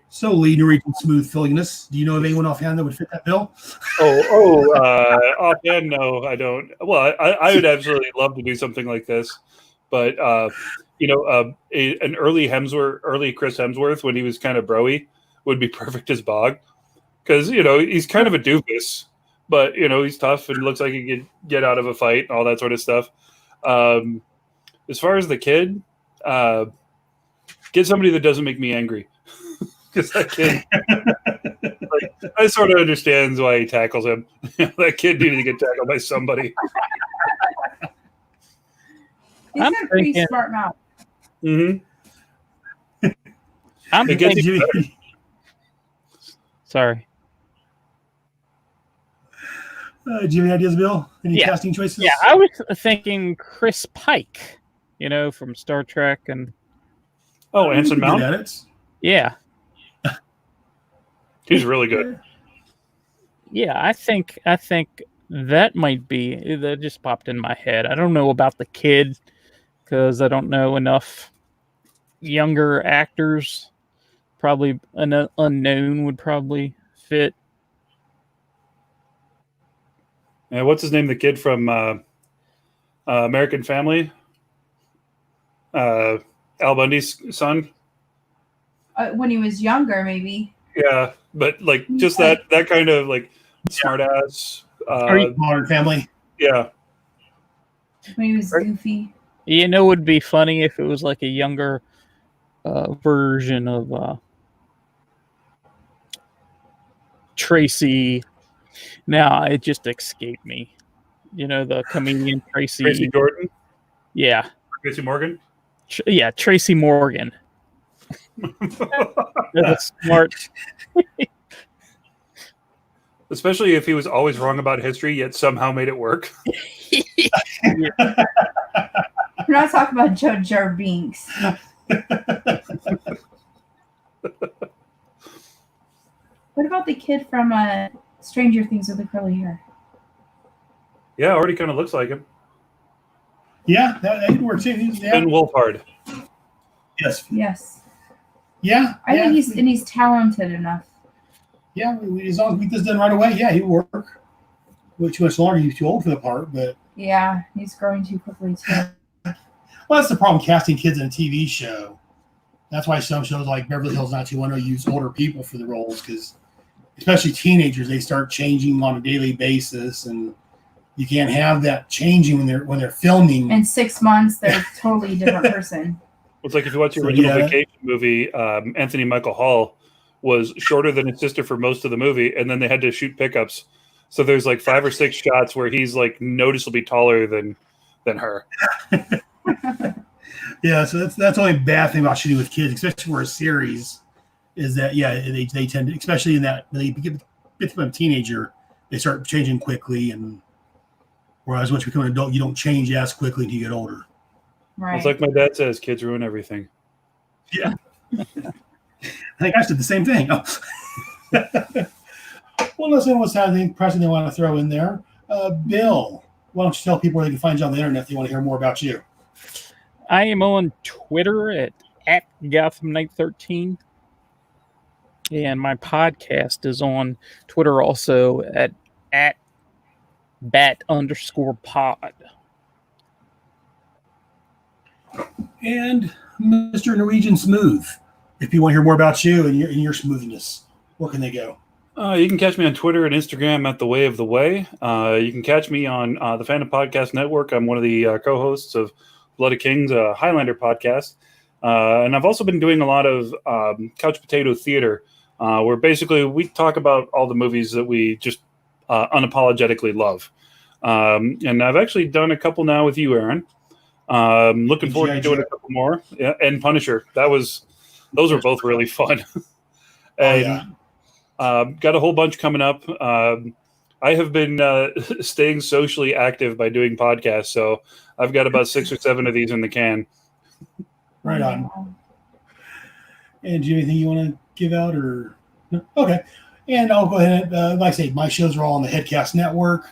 so Lee Norwegian smooth fillingness. Do you know of anyone offhand that would fit that bill? Offhand, no, I don't. Well, I would absolutely love to do something like this, but an early Chris Hemsworth when he was kind of broy would be perfect as Bog, because he's kind of a doofus, but he's tough and looks like he could get out of a fight and all that sort of stuff. As far as the kid, get somebody that doesn't make me angry. Because that kid, I sort of understands why he tackles him. That kid needed to get tackled by somebody. He's got a pretty smart mouth. Mm-hmm. I'm thinking. Sorry. Do you have any ideas, Bill? Any casting choices? Yeah, I was thinking Chris Pike. From Star Trek and. Oh, Anson Mount. Yeah. He's really good. Yeah, I think that might be. That just popped in my head. I don't know about the kid because I don't know enough younger actors. Probably an unknown would probably fit. Yeah, what's his name? The kid from American Family? Al Bundy's son? When he was younger, maybe. Yeah, but just that kind of smart ass. Modern Family. Yeah. When he was goofy. It would be funny if it was like a younger version of Tracy. Now it just escaped me. The comedian Tracy. Tracy Jordan? Yeah. Tracy Morgan? Tracy Morgan. That's smart. Especially if he was always wrong about history, yet somehow made it work. We're not talking about Jar Jar Binks. What about the kid from Stranger Things with the curly hair? Yeah, already kind of looks like him. Yeah, that could work too. Ben Wolfhard. Yes. Yeah. I think he's talented enough. Yeah, as long as we get this done right away, he will work. Way too much longer. He's too old for the part, but yeah, he's growing too quickly too. Well, that's the problem casting kids in a TV show. That's why some shows like Beverly Hills 90210 use older people for the roles, because especially teenagers, they start changing on a daily basis, and you can't have that changing when they're filming. In 6 months, they're a totally different person. It's like if you watch the original Vacation movie, Anthony Michael Hall was shorter than his sister for most of the movie, and then they had to shoot pickups. So there's 5 or 6 shots where he's noticeably taller than her. Yeah, so that's the only bad thing about shooting with kids, especially for a series, is that they tend to, especially in that they get to a teenager, they start changing quickly, and whereas once you become an adult, you don't change as quickly until you get older. Right. It's like my dad says, kids ruin everything. Yeah. I think I said the same thing. Oh. Well, unless anyone has anything pressing they want to throw in there. Bill, why don't you tell people where they can find you on the internet if they want to hear more about you? I am on Twitter at Gotham Knight 13. And my podcast is on Twitter also at bat_pod. And Mr. Norwegian Smooth, if people want to hear more about you and your smoothness, where can they go? You can catch me on Twitter and Instagram at The Way of the Way. You can catch me on the Phantom Podcast Network. I'm one of the co-hosts of Blood of Kings, a Highlander podcast. And I've also been doing a lot of couch potato theater, where basically we talk about all the movies that we just unapologetically love. And I've actually done a couple now with you, Aaron. Looking forward to doing a couple more. Yeah, and Punisher. Those were both really fun. And got a whole bunch coming up. I have been staying socially active by doing podcasts, so I've got about 6 or 7 of these in the can. Right on. And do you have anything you want to give out, or no? Okay? And I'll go ahead. Like I say, my shows are all on the Headcast Network.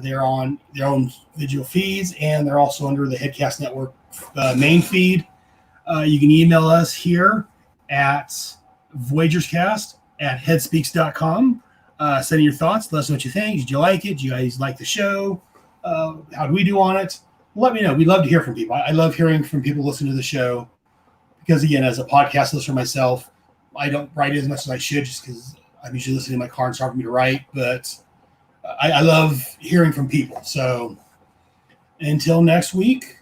They're on their own digital feeds, and they're also under the Headcast Network main feed. You can email us here at VoyagersCast@headspeaks.com. Send in your thoughts. Let us know what you think. Did you like it? Do you guys like the show? How do we do on it? Let me know. We'd love to hear from people. I love hearing from people listening to the show because, again, as a podcast listener myself, I don't write as much as I should just because I'm usually listening in my car and it's hard for me to write. But I love hearing from people. So until next week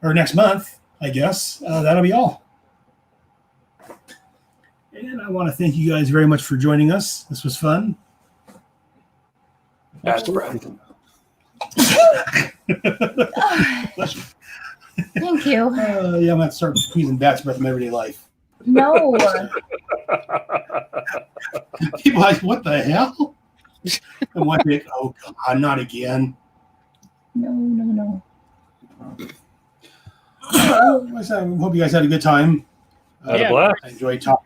or next month, I guess, that'll be all. And I want to thank you guys very much for joining us. This was fun. Fast breath. Thank you. Yeah, I'm going to have to start squeezing bat's breath in my everyday life. No. People are like, what the hell? I'm like, oh, God, not again. No. I hope you guys had a good time. Had a blast. I enjoyed talking.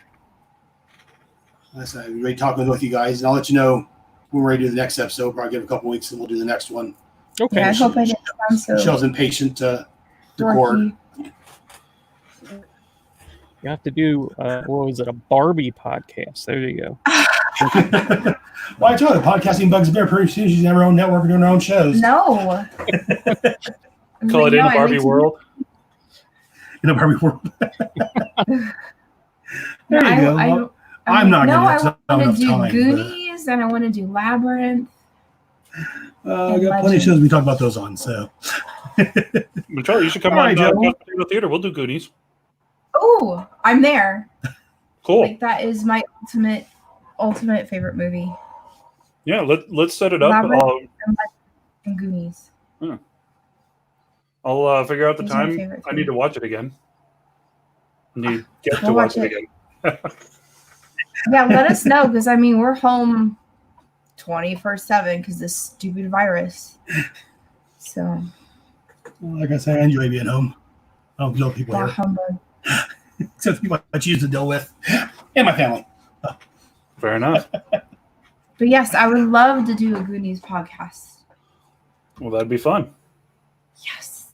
I enjoyed talking with you guys, and I'll let you know when we're ready to do the next episode. Probably give a couple weeks, and we'll do the next one. Okay. Yeah, I hope I didn't sound so Michelle's impatient to record. You have to do, what was it, a Barbie podcast. There you go. Well, I told you, podcasting bugs bear pretty soon. She's in her own network and doing her own shows. No. Call it in a Barbie world. In a Barbie world. There you go. I'm not going to have enough time. I want to do Goonies, and I want to do Labyrinth. I got plenty of shows we talk about those on. So, Michelle, you should come All right, on Joe. Potato Theater. We'll do Goonies. Oh, I'm there. Cool. Like that is my ultimate favorite movie. Yeah, let's set it up. Labyrinth and Goonies. I'll figure out the Those are my time. favorite I need to watch it again. Need get to We'll watch watch it again. Yeah, let us know because I mean we're home 24/7 because this stupid virus. So. like I said, I enjoy being home. I don't deal with people That here, humbug. except people I choose to deal with, and my family. Fair enough. But yes, I would love to do a Goonies podcast. Well, that'd be fun. Yes.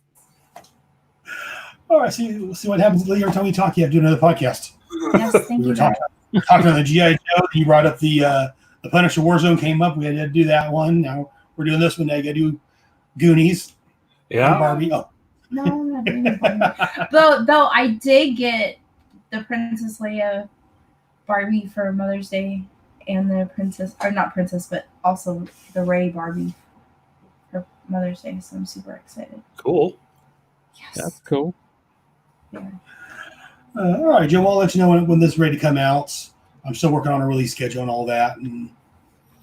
All right, we'll see what happens every time we talk. You have to do another podcast. Yes, thank We you. were guys. talking about the G.I. Joe. You brought up the Punisher Warzone came up. We had to do that one. Now we're doing this one. Now you got to do Goonies. Yeah. Barbie. Oh. No, I'm not doing it. Though I did get the Princess Leia Barbie for Mother's Day and the not princess, but also the Rey Barbie for Mother's Day. So I'm super excited. Cool. Yes. That's cool. Yeah. All right, Joe. I'll let you know when this is ready to come out. I'm still working on a release schedule and all that, and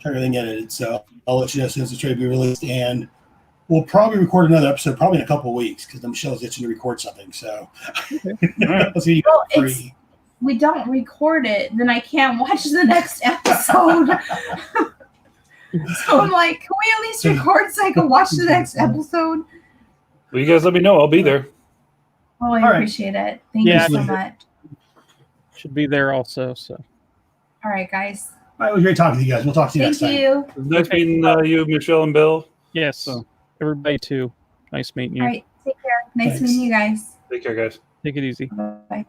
trying everything edited. So I'll let you know as soon as it's ready to be released. And we'll probably record another episode probably in a couple of weeks because Michelle's itching to record something. So let's see. Well, we don't record it, then I can't watch the next episode. So I'm like, can we at least record so I can watch the next episode? Well, you guys let me know. I'll be there. Oh, I All right. appreciate it. Thank Yeah. you so much. Should be there also. So All right, guys. All right, it was great talking to you guys. We'll talk to you Thank next time. you. It was nice meeting you, Michelle, and Bill. yes, So- everybody too. Nice meeting you. All right, take care. Nice Thanks. meeting you guys. Take care, guys. Take it easy. Bye.